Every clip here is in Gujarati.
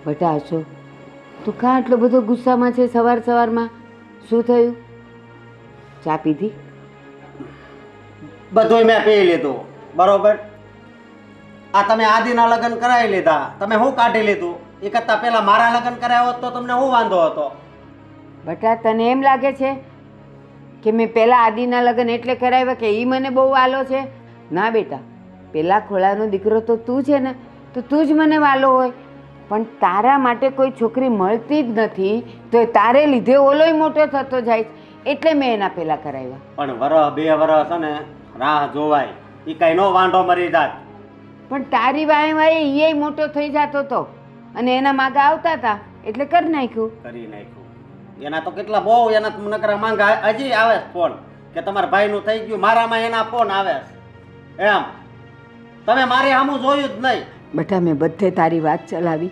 બટા અશોક, તું કાં આટલો બધો ગુસ્સામાં છે સવારમાં? શું થયું? ચા પીધી? બધુંય મેં પી લીધું, બરોબર. આ તમે આદિના લગ્ન કરાવી લીધા, તમે શું કાઢી લીધું? એ કરતાં પહેલા મારા લગ્ન કરાવ્યા હોત તો તમને શું વાંધો હતો? બટા, તને એમ લાગે છે કે મેં પહેલાં આદિના લગ્ન એટલે કરાવ્યા કે એ મને બહુ વાલો છે? ના બેટા, પેલા ખોળાનો દીકરો તો તું છે ને, તો તું જ મને વાલો હોય. પણ તારા માટે કોઈ છોકરી મળતી જ નથી, તો એ તારે લીધે ઓલોય મોટો થતો જાય, એટલે મેં એના પહેલાં કરાવ્યા. પણ વરસ 2 વરસ છે ને રાહ જોવાય, એ કઈ નો વાંઢો મરી જાત. પણ તારી વાય એ મોટો થઈ જતો હતો અને એના માગા આવતા હતા એટલે કરી નાખ્યું. કરી નાખ્યું. એના તો કેટલા બહુ એના નકરા માંગા હજી આવે ફોન કે તમારા ભાઈનું થઈ ગયું, મારામાં એના ફોન આવે એમ. તમે મારી સામું જોયું જ નહીં. બેટા, મેં બધે તારી વાત ચલાવી,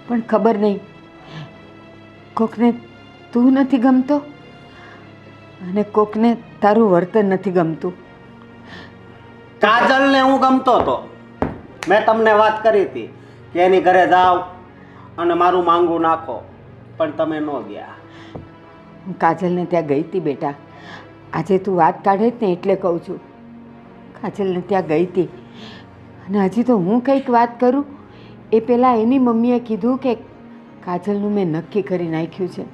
પણ ખબર નહીં કોકને તું નથી ગમતો અને કોકને તારું વર્તન નથી ગમતું. કાજલને હું ગમતો હતો, મેં તમને વાત કરી હતી કે એની ઘરે જાઓ અને મારું માંગું નાખો, પણ તમે ન ગયા. હું કાજલને ત્યાં ગઈ હતી બેટા. આજે તું વાત કાઢે જ ને એટલે કહું છું. કાજલને ત્યાં ગઈ હતી અને હજી તો હું કંઈક વાત કરું એ પહેલાં એની મમ્મીએ કીધું કે કાજલનું મેં નક્કી કરી નાખ્યું છે.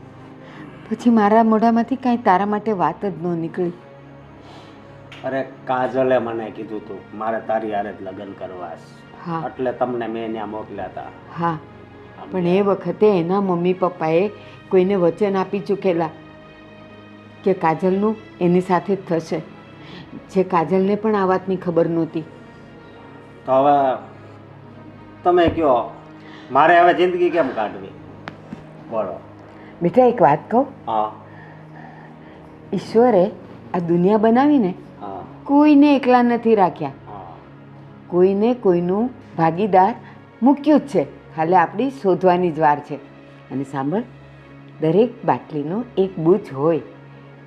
પછી મારા મોઢામાંથી કાંઈ તારા માટે વાત જ ન નીકળી. અરે કાજલે મને કીધું તું મારે તારી હારે જ લગ્ન કરવા છે. હા, એટલે તમને મેં ત્યાં મોકલ્યા હતા. હા, પણ એ વખતે એના મમ્મી પપ્પાએ કોઈને વચન આપી ચૂકેલા કે કાજલનું એની સાથે જ થશે, જે કાજલને પણ આ વાતની ખબર નહોતી. તો હવે તમે કહો, મારે હવે જિંદગી કેમ કાઢવી? બોલો. બેટા, એક વાત કહું? હા ઈશ્વરે આ દુનિયા બનાવીને હા કોઈને એકલા નથી રાખ્યા, હા. કોઈને કોઈનું ભાગીદાર મૂક્યું જ છે. ખાલી આપણી શોધવાની જ વાર છે. અને સાંભળ, દરેક બાટલીનો એક બૂચ હોય.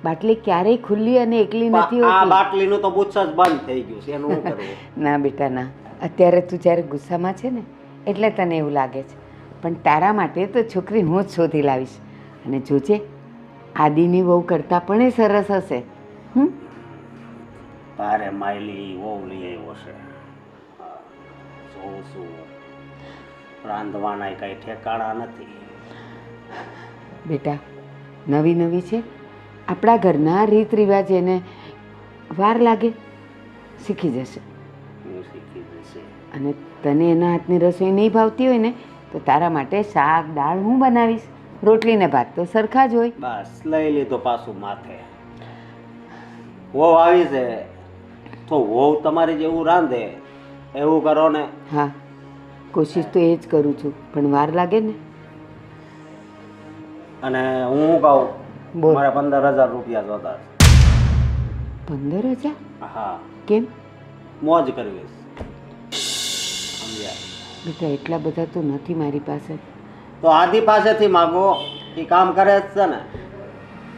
બાટલી ક્યારેય ખુલ્લી અને એકલી નથી આ હોતી. બાટલીનું તો બુચ્છ જ બંધ થઈ ગયું છે, એનું શું કરવું? ના બેટા ના, અત્યારે તું જ્યારે ગુસ્સામાં છે ને એટલે તને એવું લાગે છે, પણ તારા માટે તો છોકરી હું જ શોધી લાવીશ. અને જોજે, આદિની વહુ કરતાં પણ એ સરસ હશે. તારે માયલી વહુ લઈ આવ્યો છે. જોઉં છું, રાંધવાના કઈ ઠેકાણા નથી. બેટા, નવી નવી છે, આપણા ઘરના રીત રિવાજ એને વાર લાગે, શીખી જશે. હું શીખી જશે. અને તને એના હાથની રસોઈ નહીં ભાવતી હોય ને તો તારા માટે શાક દાળ હું બનાવીશ. રોટલી ને ભાત તો સરખા જ હોય. બસ લઈ લીધો પાછું માથે. વહુ આવી છે તો વહુ તમારી જેવું રાંધે એવું કરો ને. હા, કોશિશ તો એ જ કરું છું, પણ વાર લાગે ને. અને હું કહું, બોલ. મારે 15,000 રૂપિયા જોતા છે. 15,000? હા, કેમ? મોજ કરવી છે. સમજ્યા? બેટા, એટલા બધા તો નથી મારી પાસે. તો આદિ પાસેથી માગો, એ કામ કરે જ છે ને.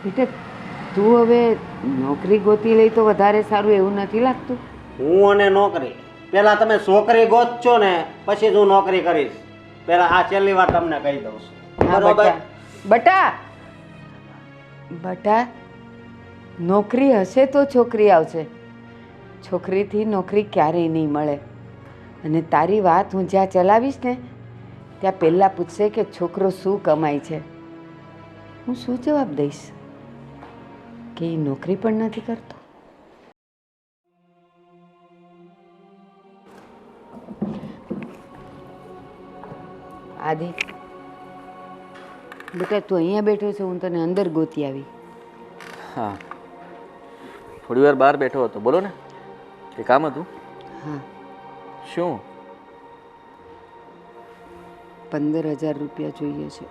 બેટા, તું હવે નોકરી ગોતી લઈ તો વધારે સારું, એવું નથી લાગતું? હું અને નોકરી, પેલા તમે છોકરી ગોતશો ને પછી જ હું નોકરી કરીશ. પેલા આ છેલ્લી વાર તમને કહી દઉં છું, હા બરોબર? બટા, બટા, નોકરી હશે તો છોકરી આવશે. છોકરીથી નોકરી ક્યારેય નહીં મળે. અને તારી વાત હું જ્યાં ચલાવીશ ને ત્યાં પહેલાં પૂછશે કે છોકરો શું કમાય છે. હું શું જવાબ દઈશ? કે એ નોકરી પણ નથી કરતો. આદિ, બેટા તું અહીંયા બેઠો છે, હું તને અંદર ગોતી આવી. હા, થોડી વાર બહાર બેઠો હતો. બોલો ને, એ કામ હતું? હા, શું? 15,000 રૂપિયા જોઈએ છે.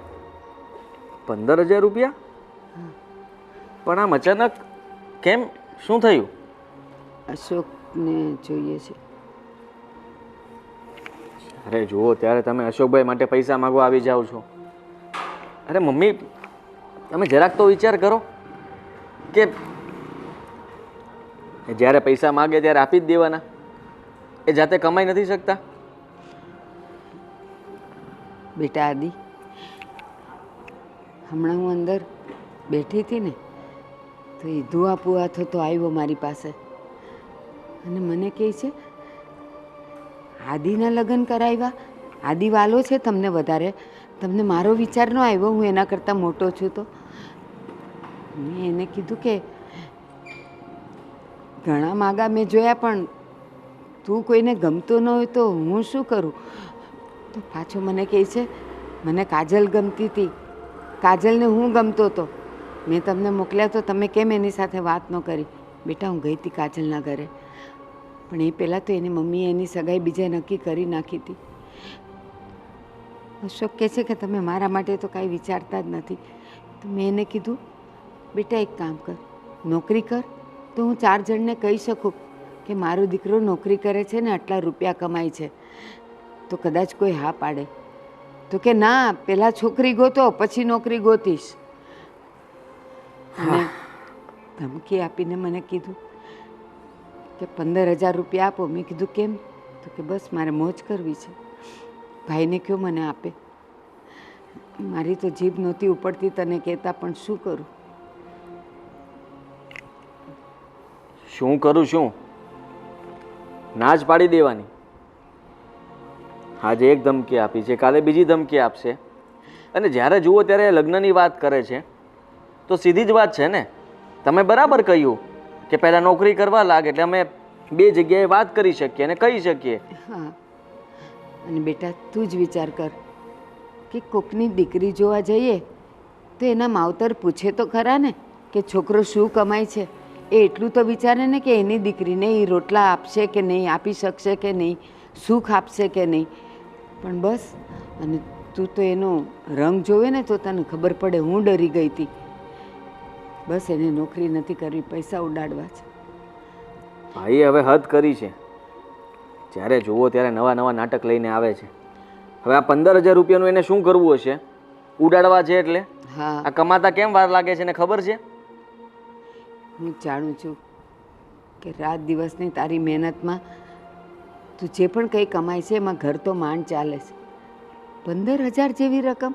15,000 રૂપિયા? પણ આમ અચાનક કેમ? શું થયું? અશોકને જોઈએ છે. અરે જુઓ, ત્યારે તમે અશોકભાઈ માટે પૈસા માગવા આવી જાઓ છો. અરે મમ્મી, તમે જરાક તો વિચાર કરો કે જ્યારે પૈસા માગે ત્યારે આપી જ દેવાના. એ જાતે કમાઈ નથી શકતા? બેટા આદિ, હમણાં હું અંદર બેઠી હતી ને તો એ ધુઆ પુઆ થતો આવ્યો મારી પાસે અને મને કહે છે આદિના લગ્ન કરાવ્યા, આદિ વાલો છે તમને વધારે, તમને મારો વિચાર ન આવ્યો, હું એના કરતાં મોટો છું તો. મેં એને કીધું કે ઘણા માગા મેં જોયા પણ તું કોઈને ગમતો ન હોય તો હું શું કરું? તો પાછો મને કહે છે મને કાજલ ગમતી હતી, કાજલને હું ગમતો હતો, મેં તમને મોકલ્યા તો તમે કેમ એની સાથે વાત ન કરી? બેટા હું ગઈ હતી કાજલના ઘરે, પણ એ પહેલાં તો એની મમ્મીએ એની સગાઈ બીજે નક્કી કરી નાખી હતી. અશોક કહે છે કે તમે મારા માટે તો કાંઈ વિચારતા જ નથી. તો મેં એને કીધું બેટા એક કામ કર, નોકરી કર તો હું 4 જણને કહી શકું કે મારો દીકરો નોકરી કરે છે ને આટલા રૂપિયા કમાય છે, તો કદાચ કોઈ હા પાડે. તો કે ના, પહેલાં છોકરી ગોતો પછી નોકરી ગોતીશ. અને ધમકી આપીને મને કીધું કે 15,000 રૂપિયા આપો. મેં કીધું કેમ? તો કે બસ મારે મોજ કરવી છે, ભાઈને કયો મને આપે. મારી તો જીભ નહોતી ઉપડતી તને કહેતા, પણ શું કરું? શું કરું શું? ના જ પાડી દેવાની. આજે એક ધમકી આપી છે, કાલે બીજી ધમકી આપશે, અને જ્યારે જુઓ ત્યારે લગ્નની વાત કરે છે. તો સીધી જ વાત છે ને, તમે બરાબર કહ્યું કે પહેલાં નોકરી કરવા લાગે એટલે અમે 2 જગ્યાએ વાત કરી શકીએ અને કહી શકીએ. હા, અને બેટા તું જ વિચાર કર કે કોકની દીકરી જોવા જઈએ તો એના માવતર પૂછે તો ખરા ને કે છોકરો શું કમાય છે. એ એટલું તો વિચારે ને કે એની દીકરીને એ રોટલા આપશે કે નહીં, આપી શકશે કે નહીં, સુખ આપશે કે નહીં. પણ બસ, અને તું તો એનો રંગ જોવે ને તો તને ખબર પડે. હું ડરી ગઈ હતી. બસ એને નોકરી નથી કરવી, પૈસા ઉડાડવા છે. ભાઈએ હવે હદ કરી છે. જ્યારે જુઓ ત્યારે નવા નવા નાટક લઈને આવે છે. હવે આ 15,000 રૂપિયાનું એને શું કરવું હશે? ઉડાડવા છે એટલે? હા, આ કમાતા કેમ વાર લાગે છે ને ખબર છે? હું જાણું છું કે રાત દિવસની તારી મહેનતમાં તું જે પણ કંઈ કમાય છે એમાં ઘર તો માંડ ચાલે છે. 15,000 જેવી રકમ?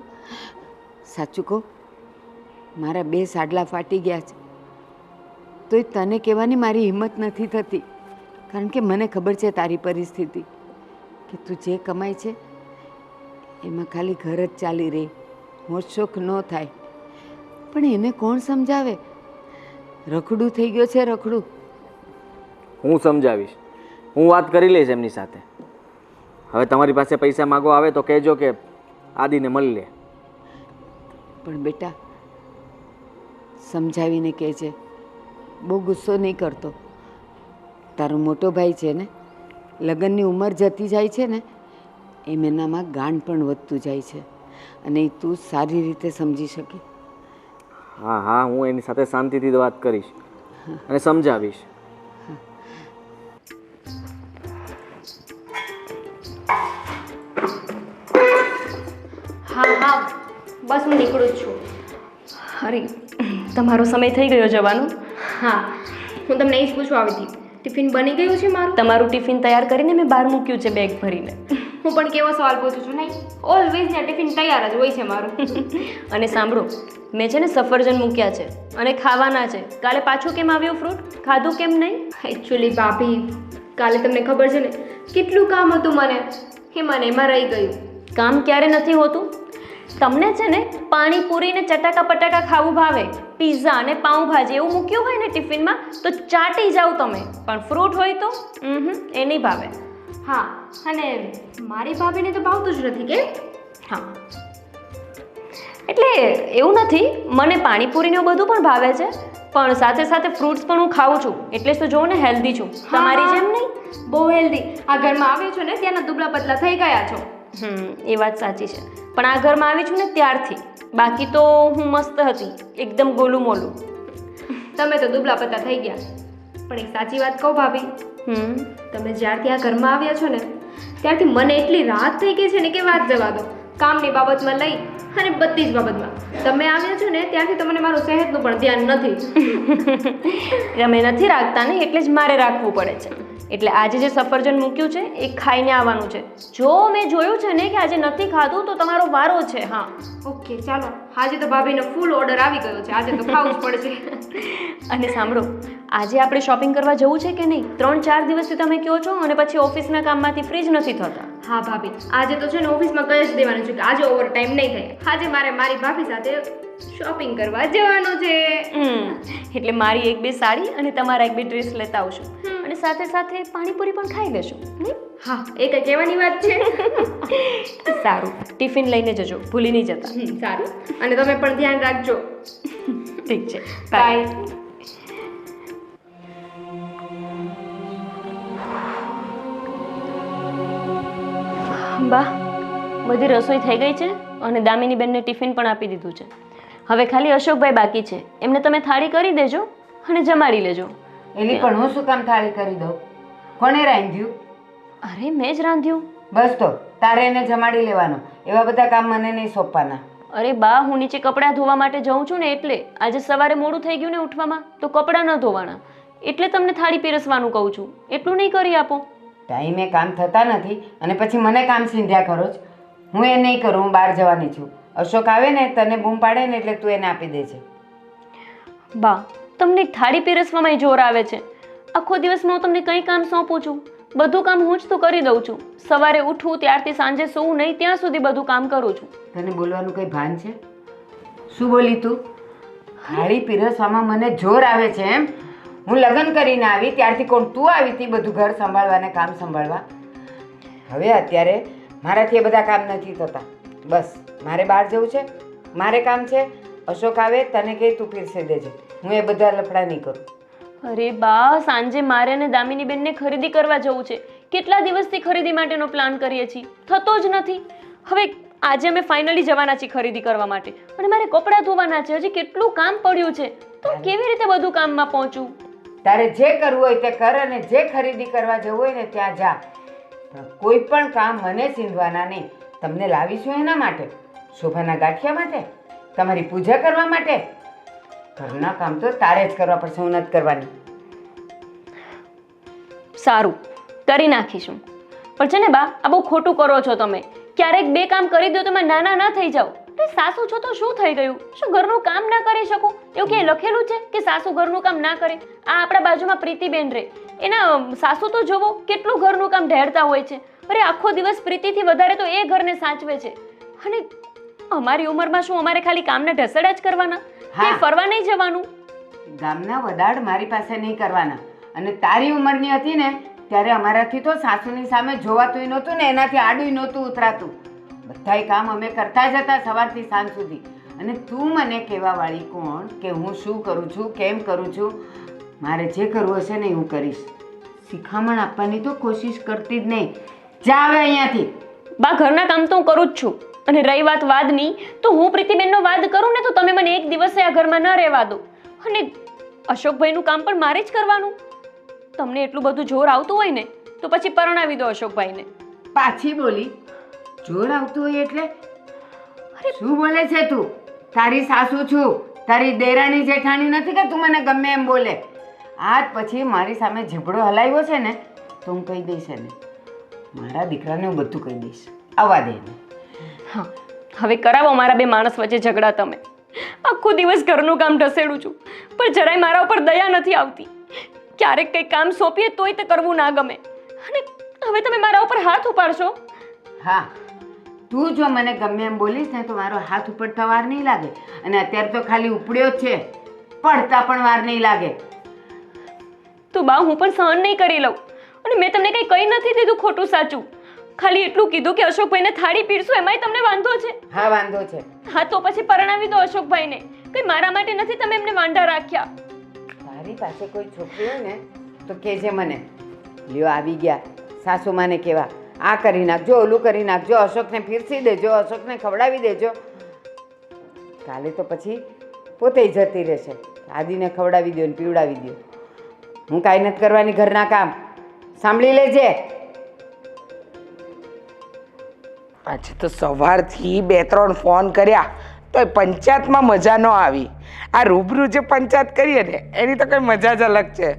સાચું કહું, મારા 2 સાડલા ફાટી ગયા છે તોય તને કહેવાની મારી હિંમત નથી થતી, કારણ કે મને ખબર છે તારી પરિસ્થિતિ, કે તું જે કમાય છે એમાં ખાલી ઘર જ ચાલી રહે, મોજ શોખ ન થાય. પણ એને કોણ સમજાવે? રખડું થઈ ગયો છે, રખડું. હું સમજાવીશ, હું વાત કરી લઈશ એમની સાથે. હવે તમારી પાસે પૈસા માગો આવે તો કહેજો કે આદિને મળી લે. પણ બેટા સમજાવીને કહેજે, બહુ ગુસ્સો નહીં કરતો. તારો મોટો ભાઈ છે ને, લગ્નની ઉંમર જતી જાય છે ને એમ એનામાં ગાંડ પણ વધતું જાય છે, અને એ તું સારી રીતે સમજી શકે. હા હા, હું એની સાથે શાંતિથી વાત કરીશ અને સમજાવીશ. હા હા, બસ હું નીકળું જ છું. અરે તમારો સમય થઈ ગયો જવાનો. હા, હું તમને એ જ પૂછવા આવી હતી, ટિફિન બની ગયું છે મારું? તમારું ટિફિન તૈયાર કરીને મેં બહાર મૂક્યું છે બેગ ભરીને. હું પણ કેવો સવાલ પૂછું છું? નહીં, ઓલવેઝ ને ટિફિન તૈયાર જ હોય છે મારું. અને સાંભળો, મેં છે ને સફરજન મૂક્યા છે અને ખાવાના છે. કાલે પાછું કેમ આવ્યું ફ્રૂટ? ખાધું કેમ નહીં? એકચ્યુઅલી ભાભી, કાલે તમને ખબર છે ને કેટલું કામ હતું મને, એ મને એમાં રહી ગયું. કામ ક્યારે નથી હોતું? તમને છે ને પાણીપુરી ને ચટાકા પટાકા ખાવું ભાવે, પિઝા અને પાઉંભાજી એવું મૂક્યું હોય ને ટિફિનમાં તો ચાટી જાઓ તમે, પણ ફ્રૂટ હોય તો એ નહીં ભાવે. હા, અને મારી ભાભીને તો ભાવતું જ નથી કે? હા, એટલે એવું નથી, મને પાણીપુરીને એવું બધું પણ ભાવે છે, પણ સાથે સાથે ફ્રૂટ્સ પણ હું ખાઉં છું, એટલે જ તો જોઉં ને હેલ્ધી છું, તમારી જેમ નહીં. બહુ હેલ્ધી. આ ઘરમાં આવ્યો છો ને ત્યાંના દુબળા પતલા થઈ ગયા છો. એ વાત સાચી છે, પણ આ ઘરમાં આવી છું ને ત્યારથી, બાકી તો હું મસ્ત હતી, એકદમ ગોલું મોલું. તમે તો દુબળા પતલા થઈ ગયા. પણ એક સાચી વાત કહું ભાભી, તમે જ્યારથી આ ઘરમાં આવ્યા છો ને ત્યારથી મને એટલી રાહત થઈ ગઈ છે ને કે વાત જવા દો. કામની બાબતમાં લઈ અને બધી જ બાબતમાં તમે આવ્યા છો ને ત્યારથી તો મને મારું સેહતનું પણ ધ્યાન નથી. તમે નથી રાખતા ને એટલે જ મારે રાખવું પડે છે. એટલે આજે જે સફરજન મૂક્યું છે એ ખાઈને આવવાનું છે. જો મેં જોયું છે ને કે આજે નથી ખાધું તો તમારો વારો છે. હા, ઓકે ચાલો. આજે તો ભાભીનો ફૂલ ઓર્ડર આવી ગયો છે, આજે તો ખાવું જ પડશે. અને સાંભળો, આજે આપણે શોપિંગ કરવા જવું છે કે નહીં? 3-4 દિવસથી તમે કહો છો અને પછી ઓફિસના કામમાંથી ફ્રી જ નથી થતા. હા ભાભી, આજે તો છે ને ઓફિસમાં કહી જ દેવાનું છે કે આજે ઓવર ટાઈમ નહીં થાય. આજે મારે મારી ભાભી સાથે શોપિંગ કરવા જવાનું છે. એટલે મારી 1-2 સાડી અને તમારા 1-2 ડ્રેસ લેતા આવશું અને સાથે સાથે પાણીપુરી પણ ખાઈ લેશું. હા, એ કઈ કહેવાની વાત છે. સારું, ટિફિન લઈને જજો, ભૂલી નહીં જતા. સારું, અને તમે પણ ધ્યાન રાખજો. ઠીક છે, બાય. બા, બધી રસોઈ થઈ ગઈ છે અને દામિની બેનને ટિફિન પણ આપી દીધું છે. હવે ખાલી અશોકભાઈ બાકી છે, એમને તમે થાળી કરી દેજો અને જમાડી લેજો. એલી પણ હું શું કામ થાળી કરી દઉં? કોણે રાંધ્યું? અરે મેં જ રાંધ્યું. બસ તો તારે એને જમાડી લેવાનો. એવા બધા કામ મને નહીં સોંપવાના. અરે બા, હું નીચે કપડાં ધોવા માટે જાઉં છું ને, એટલે આજે સવારે મોડું થઈ ગયું ને ઉઠવામાં, તો કપડાં ન ધોવાના, એટલે તમને થાળી પીરસવાનું કહું છું. એટલું નહીં કરી આપો? ટાઈમે કામ થતા નથી અને પછી મને કામ સિંધ્યા કરો છો. હું એ નહીં કરું, હું બહાર જવાની છું. અશોક આવે ને તને બૂમ પાડે ને એટલે તું એને આપી દે છે. બા, તમને થાળી પીરસવામાં જોર આવે છે. આખો દિવસમાં હું તમને કંઈ કામ સોંપું છું? બધું કામ હું જ તો કરી દઉં છું. સવારે ઉઠું ત્યારથી સાંજે સૂવું નહીં ત્યાં સુધી બધું કામ કરું છું. તને બોલવાનું કંઈ ભાન છે? શું બોલી તું? થાળી પીરસવામાં મને જોર આવે છે એમ? હું લગ્ન કરીને આવી ત્યારથી કોણ તું આવી હતી બધું ઘર સંભાળવા ને કામ સંભાળવા? હવે અત્યારે મારાથી એ બધા કામ નથી થતા. બસ મારે બહાર જવું છે, મારે કામ છે. અશોક આવે તને કહે તું પીરસી દેજે. હું એ બધા લફડા નહીં કરું. અરે બા, સાંજે મારે અને દામિની બેનને ખરીદી કરવા જવું છે. કેટલા દિવસથી ખરીદી માટેનો પ્લાન કરીએ છીએ, થતો જ નથી. હવે આજે અમે ફાઇનલી જવાના છીએ ખરીદી કરવા માટે અને મારે કપડાં ધોવાના છે. હજી કેટલું કામ પડ્યું છે, તો કેવી રીતે બધું કામમાં પહોંચું? તારે જે કરવું હોય તે કર અને જે ખરીદી કરવા જવું હોય ને ત્યાં જા. કોઈ પણ કામ મને સીંધવાના નહીં. તમને લાવીશું એના માટે, શોભાના ગાંઠિયા માટે, તમારી પૂજા કરવા માટે. ઘરના કામ તો તારે જ કરવા પડશે, હું નથી કરવાની. સારું, કરી નાખીશું. પણ છે ને બા, આ બહુ ખોટું કરો છો તમે. ક્યારેક 2 કામ કરી દો તમે નાના ના થઈ જાઓ. સાસુ છો તો શું થઈ ગયું? શું ઘરનું કામ ના કરી શકો? એવું ક્યાંય લખેલું છે કે સાસુ ઘરનું કામ ના કરે? આ આપણા બાજુમાં પ્રીતિબેન રહે, એના સાસુ તો જોવો કેટલું ઘરનું કામ ઢેરતા હોય છે. અરે આખો દિવસ પ્રીતિથી વધારે તો એ ઘરને સાચવે છે. અને અમારી ઉંમરમાં શું અમારે ખાલી કામના ઢસડા જ કરવાના? કે ફરવા નહીં જવાનું? ગામના વદાડ મારી પાસે નહીં કરવાના. અને તારી ઉંમરની હતી ને ત્યારે અમારાથી તો સાસુની સામે જોવાતું નહોતું ને એનાથી આડું નહોતું ઉતરાતું. બધાય કામ અમે કરતા જ હતા સવારથી સાંજ સુધી. અને તું મને કહેવા વાળી કોણ કે હું શું કરું છું, કેમ કરું છું? મારે જે કરવું હશે ને હું કરીશ. શિખામણ આપવાની તો કોશિશ કરતી જ નહીં. જા હવે અહીંયાથી. બા, ઘરના કામ તો હું કરું જ છું. અને રહી વાત વાદની, તો હું પ્રીતિબેનનો વાદ કરું ને તો તમે મને એક દિવસે આ ઘરમાં ન રહેવા દો. અને અશોકભાઈનું કામ પણ મારે જ કરવાનું. તમને એટલું બધું જોર આવતું હોય ને તો પછી પરણાવી દો અશોકભાઈને. પાછી બોલી? જોર આવતું હોય એટલે? શું બોલે છે તું? તારી સાસુ છું, તારી દેરાણી જેઠાણી નથી કે તું મને ગમે એમ બોલે. આજ પછી મારી સામે ઝઘડો હલાવ્યો છે ને તો હું કહી દઈશ એને. મારા દીકરાને હું બધું કહી દઈશ. આવવા દે એને. હા, હવે કરાવો મારા 2 માણસ વચ્ચે ઝઘડા. તમે આખો દિવસ ઘરનું કામ ઢસેડું છું પણ જરાય મારા ઉપર દયા નથી આવતી. ક્યારેક કંઈ કામ સોંપીએ તોય તે કરવું ના ગમે. અને હવે તમે મારા ઉપર હાથ ઉપાડશો? હા, તું જો મને ગમે એમ બોલીશ ને તો મારો હાથ ઉપડતા વાર નહીં લાગે. અને અત્યારે તો ખાલી ઉપડ્યો જ છે, પડતા પણ વાર નહીં લાગે. તો બા, હું પણ સહન નહીં કરી લઉં. અને મેં તમને કંઈ કહી નથી દીધું ખોટું સાચું. ખાલી એટલું કીધું કે અશોકભાઈને થાળી પીરશું, એમાંય તમને વાંધો છે? હા, વાંધો છે. હા, તો પછી પરણાવી દો અશોકભાઈને. કંઈ મારા માટે નથી તમે એમને વાંઢા રાખ્યા. તારી પાસે કોઈ છોકરી હોય ને તો કહેજે મને. લ્યો આવી ગયા સાસુમાને કહેવા, આ કરી નાખજો, ઓલું કરી નાખજો, અશોકને પીરસી દેજો, અશોકને ખવડાવી દેજો. કાલે તો પછી પોતે જતી રહેશે. આદિને ખવડાવી દો ને પીવડાવી દો. હું કાંઈ નથી કરવાની ઘરના કામ. સાંભળી લેજે. આજે તો સવારથી 2-3 ફોન કર્યા તો પંચાયતમાં મજા ન આવી. આ રૂબરૂ જે પંચાયત કરીએ ને એની તો કંઈ મજા જ અલગ છે.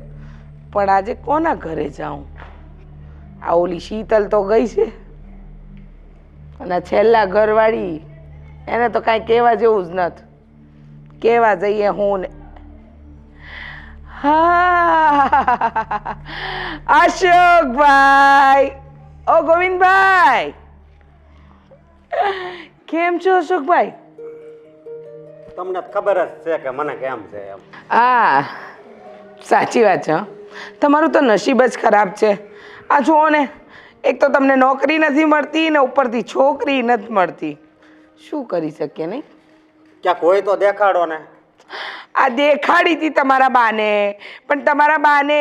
પણ આજે કોના ઘરે જાઉં? આ ઓલી શીતલ તો ગઈ છે અને છેલ્લા ઘરવાળી એને તો કાંઈ કહેવા જેવું જ નથી. કહેવા જઈએ હું ને હા અશોકભાઈ, ઓ ગોવિંદભાઈ, કેમ છો અશોકભાઈ? તમને ખબર જ છે કે મને કેમ છે એમ. હા સાચી વાત છે હો. તમારું તો નસીબ જ ખરાબ છે. આ જુઓ ને, એક તો તમને નોકરી નથી મળતી ને ઉપરથી છોકરી નથી મળતી. શું કરી શકીએ નહીં? ક્યાંક હોય તો દેખાડો ને. આ દેખાડી હતી તમારા બાને, પણ તમારા બાને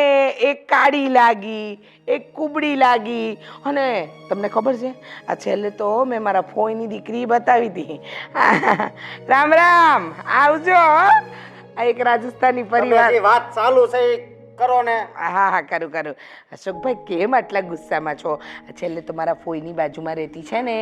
એક કાળી લાગી, એક કુબડી લાગી. અને તમને ખબર છે, આ છેલ્લે તો મેં મારા ફોઈની દીકરી બતાવી હતી. રામ રામ, આવજો. આ એક રાજસ્થાની તમે પરિવાર. જે વાત ચાલુ છે એ કરો ને. હા હા કરું કરું. અશોકભાઈ કેમ આટલા ગુસ્સામાં છો? છેલ્લે તો મારા ફોઈની બાજુમાં રહેતી છે ને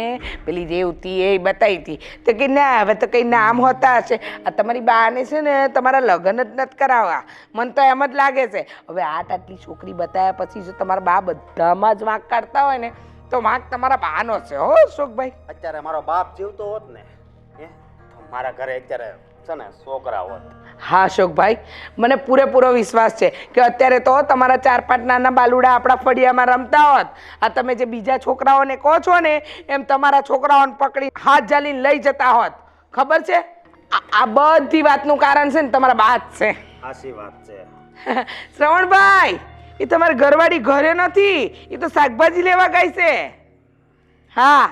પેલી રેવતી, એ બતાવી હતી તો કે ના હવે તો કંઈ નામ હોતા હશે. આ તમારી બાને છે ને તમારા લગ્ન જ નથી કરાવવા. મને તો એમ જ લાગે છે. હવે આટલી છોકરી બતાવ્યા પછી જો તમારા બા બધામાં જ વાંક કાઢતા હોય ને તો વાંક તમારા બાનો છે હો અશોકભાઈ. અત્યારે મારો બાપ જીવતો હોત ને તો મારા ઘરે અત્યારે છે ને છોકરા હોત. હા અશોકભાઈ, મને પૂરેપૂરો વિશ્વાસ છે કે અત્યારે તો તમારા 4-5 નાના બાલુડા આપણા ફળિયામાં રમતા હોત. આ તમે જે બીજા છોકરાઓને કહો છો ને એમ તમારા છોકરાઓને પકડી હાથ ઝાલીને લઈ જતા હોત. ખબર છે, આ બધી વાતનું કારણ છે ને તમારા બા જ છે. સાચી વાત છે. શ્રવણભાઈ, એ તમારી ઘરવાળી ઘરે નથી, એ તો શાકભાજી લેવા ગઈ છે. હા,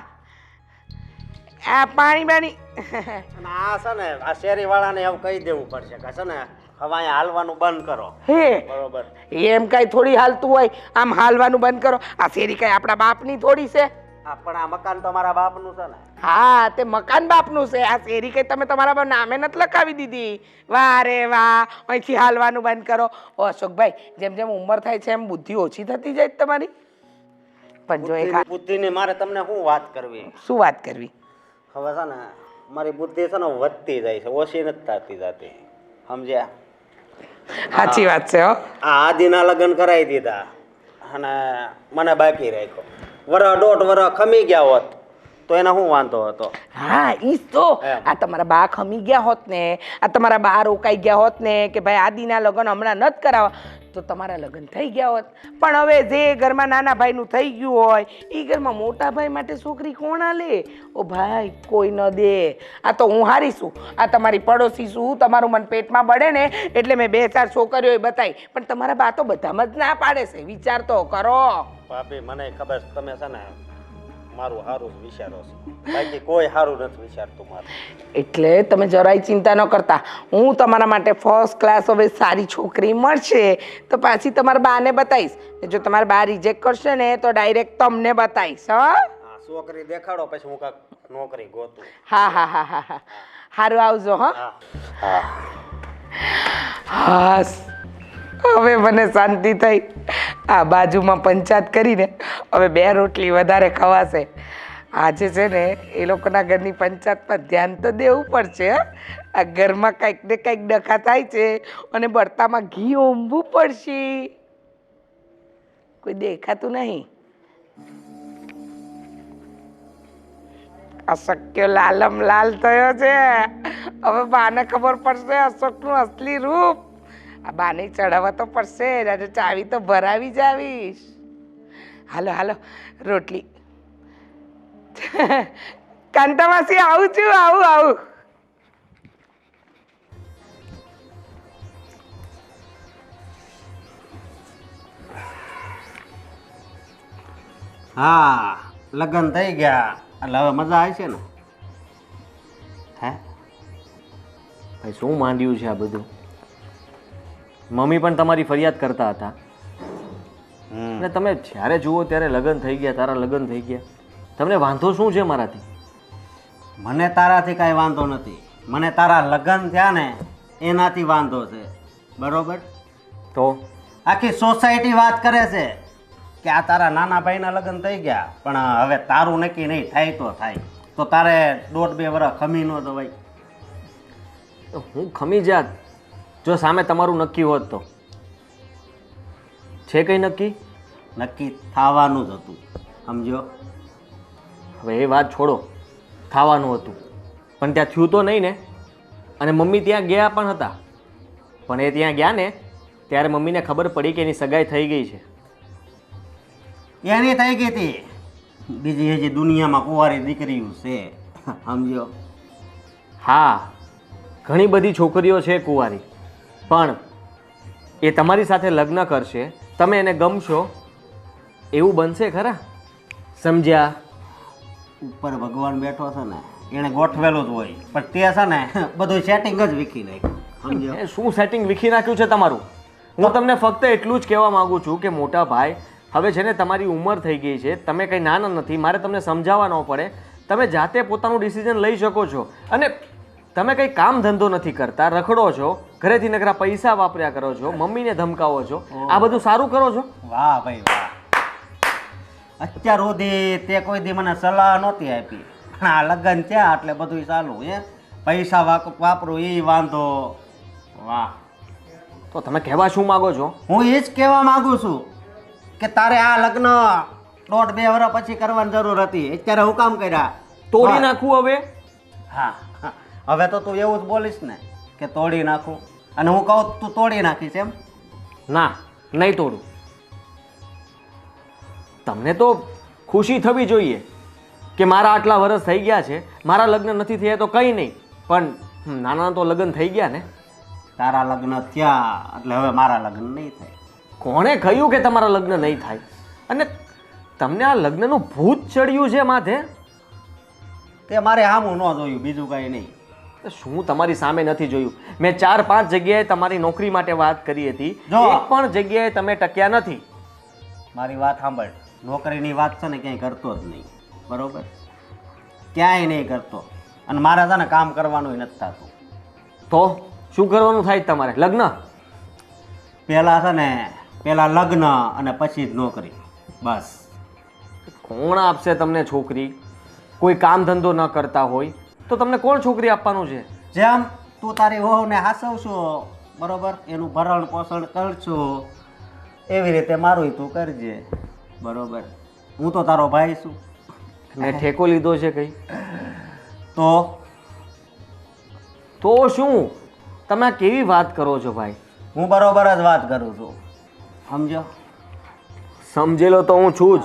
આ પાણી બાણી અને આ છે ને આ શેરી વાળાને એવું કહી દેવું પડશે કે છે ને હવે અહીંયા હાલવાનું બંધ કરો. હે બરોબર. એમ કઈ થોડી હાલતું હોય? આમ હાલવાનું બંધ કરો. આ શેરી કઈ આપણા બાપની થોડી છે? હા પણ આ મકાન તો મારા બાપનું છે ને. હા, તે મકાન બાપનું છે. આ શેરી કઈ તમે તમારા બાપ નામે નથી લખાવી દીધી? વાહ રે વાહ, અહીંથી હાલવાનું બંધ કરો. ઓ અશોકભાઈ, જેમ જેમ ઉંમર થાય છે એમ બુદ્ધિ ઓછી થતી જાય તમારી. પણ જો એક બુદ્ધિની મારે તમને શું વાત કરવી? શું વાત કરવી? હવે છે ને મારી બુદ્ધિ છે ને વધતી જાય છે, ઓછી નથી થતી જતી. સમજ્યા? સાચી વાત છે હો. આ આદિના લગ્ન કરાવી દીધા અને મને બાકી રાખ્યો. વરસ 1.5 વરસ ખમી ગયા હોત તો એને શું વાંધો હતો? હા ઈ તો આ તમારા બા ખમી ગયા હોત ને, આ તમારા બા રોકાઈ ગયા હોત ને કે ભાઈ આદિના લગ્ન હમણાં નથી કરાવવા, તો તમારા લગ્ન થઈ ગયા હોત. પણ હવે જે ઘરમાં નાના ભાઈનું થઈ ગયું હોય એ ઘરમાં મોટા ભાઈ માટે છોકરી કોણ આલે? ઓ ભાઈ કોઈ ન દે. આ તો હું હારી છું, આ તમારી પડોશી છું. તમારું મન પેટમાં બળે ને એટલે મેં 2-4 છોકરીઓ બતાવી, પણ તમારા બા તો બધામાં જ ના પાડે છે. વિચાર તો કરો. ભાભી મને ખબર છે તમે છે ને મારું સારું જ વિચારો છો, બાકી કોઈ સારું નથી વિચારતું મારું. એટલે તમે જરાય ચિંતા ન કરતા. હું તમારા માટે ફર્સ્ટ ક્લાસ હવે સારી છોકરી મળશે તો પાછી તમારા બાને બતાવીશ. જો તમારા બા રિજેક્ટ કરશે ને તો ડાયરેક્ટ તમને બતાવીશ. હા, છોકરી દેખાડો પછી હું કાંઈક નોકરી ગોતું. હા હા હા હા હા, સારું આવજો. હા હા. હાસ, હવે મને શાંતિ થઈ. આ બાજુમાં પંચાયત કરીને હવે 2 રોટલી વધારે ખવાશે. આજે છે ને એ લોકોના ઘરની પંચાયતમાં ધ્યાન તો દેવું પડશે. આ ઘરમાં કંઈક ને કંઈક ડખા થાય છે અને બળતામાં ઘી ઓંબવું પડશે. કોઈ દેખાતું નહીં. અશક્ય લાલમ લાલ થયો છે. હવે બાને ખબર પડશે અશોકનું અસલી રૂપ. આ બાને ચડાવવા તો પડશે, અને ચાવી તો ભરાવી જ આવીશ. હાલો હાલો રોટલી. કાંતામાસી આવું છું, આવું. હા, લગ્ન થઈ ગયા એટલે હવે મજા આવે છે ને? હે ભાઈ શું માંડ્યું છે આ બધું? મમ્મી પણ તમારી ફરિયાદ કરતા હતા અને તમે જ્યારે જુઓ ત્યારે લગ્ન થઈ ગયા, તારા લગ્ન થઈ ગયા. તમને વાંધો શું છે મારાથી? મને તારાથી કાંઈ વાંધો નથી. મને તારા લગ્ન થયા ને એનાથી વાંધો છે. બરોબર? તો આખી સોસાયટી વાત કરે છે કે આ તારા નાના ભાઈના લગ્ન થઈ ગયા, પણ હવે તારું નક્કી નહીં થાય તો થાય. તો તારે 1.5-2 વર્ષ ખમી ન દવાય. તો હું ખમી જાત જો સામે તમારું નક્કી હોત તો. છે કંઈ નક્કી? નક્કી થવાનું જ હતું, સમજો. હવે એ વાત છોડો, ખાવાનું હતું પણ ત્યાં થયું તો નહીં ને. અને મમ્મી ત્યાં ગયા પણ હતા, પણ એ ત્યાં ગયા ને ત્યારે મમ્મીને ખબર પડી કે એની સગાઈ થઈ ગઈ છે. એની થઈ ગઈ હતી, બીજી હજી દુનિયામાં કુંવારી દીકરીઓ છે, સમજો. હા, ઘણી બધી છોકરીઓ છે કુંવારી, પણ એ તમારી સાથે લગ્ન કરશે, તમે એને ગમશો એવું બનશે ખરા? સમજ્યા? ઉપર ભગવાન બેઠો છે ને, એને ગોઠવેલું જ હોય, પણ તે છે ને બધું સેટિંગ જ વીખી નાખ્યું, સમજો. એ શું સેટિંગ વિખી નાખ્યું છે તમારું? હું તમને ફક્ત એટલું જ કહેવા માંગુ છું કે મોટા ભાઈ, હવે છે ને તમારી ઉંમર થઈ ગઈ છે, તમે કંઈ નાના નથી, મારે તમને સમજાવવા ન પડે, તમે જાતે પોતાનું ડિસિઝન લઈ શકો છો. અને તમે કંઈ કામ ધંધો નથી કરતા, રખડો છો, ઘરેથી નકરા પૈસા વાપર્યા કરો છો, મમ્મીને ધમકાવો છો, આ બધું સારું કરો છો? વાહ ભાઈ વાહ. અત્યાર સુધી તે કોઈ દી મને સલાહ નહોતી આપી, પણ આ લગ્ન થયા એટલે બધું ચાલુ. પૈસા વાપરું એ વાંધો. વાહ. તો તમે કહેવા શું માગો છો? હું એ જ કહેવા માંગુ છું કે તારે આ લગ્ન 1.5-2 વર્ષ પછી કરવાની જરૂર હતી, અત્યારે હું કામ કર્યા? તોડી નાખવું હવે? હા, હવે તો તું એવું જ બોલીશ ને કે તોડી નાખું, અને હું કહું તું તોડી નાખીશ એમ? ના, નહીં તોડું. તમને તો ખુશી થવી જોઈએ કે મારા આટલા વર્ષ થઈ ગયા છે, મારા લગ્ન નથી થયા તો કંઈ નહીં, પણ નાના તો લગ્ન થઈ ગયા ને. તારા લગ્ન થયા એટલે હવે મારા લગ્ન નહીં થાય. કોણે કહ્યું કે તમારા લગ્ન નહીં થાય? અને તમને આ લગ્નનું ભૂત ચડ્યું છે માથે? તે મારે સામું ન જોયું, બીજું કંઈ નહીં. શું તમારી સામે નથી જોયું? મેં 4-5 જગ્યાએ તમારી નોકરી માટે વાત કરી હતી, જો. એક પણ જગ્યાએ તમે ટક્યા નથી. મારી વાત સાંભળ, નોકરીની વાત છે ને ક્યાંય કરતો જ નહીં, બરોબર? ક્યાંય નહીં કરતો, અને મારે છે ને કામ કરવાનું નથી થતું. તો શું કરવાનું થાય તમારે? લગ્ન? પહેલાં છે ને પહેલાં લગ્ન અને પછી જ નોકરી, બસ. કોણ આપશે તમને છોકરી? કોઈ કામ ધંધો ન કરતા હોય તો તમને કોણ છોકરી આપવાનું છે? જેમ તું તારી વહુને હાસવશો, બરોબર, એનું ભરણ પોષણ કરશો, એવી રીતે મારું તું કરજે, બરોબર? હું તો તારો ભાઈ છું. મેં ઠેકો લીધો છે કઈ? તો શું તમે આ કેવી વાત કરો છો ભાઈ? હું બરોબર જ વાત કરું છું, સમજો. સમજેલો તો હું છું જ,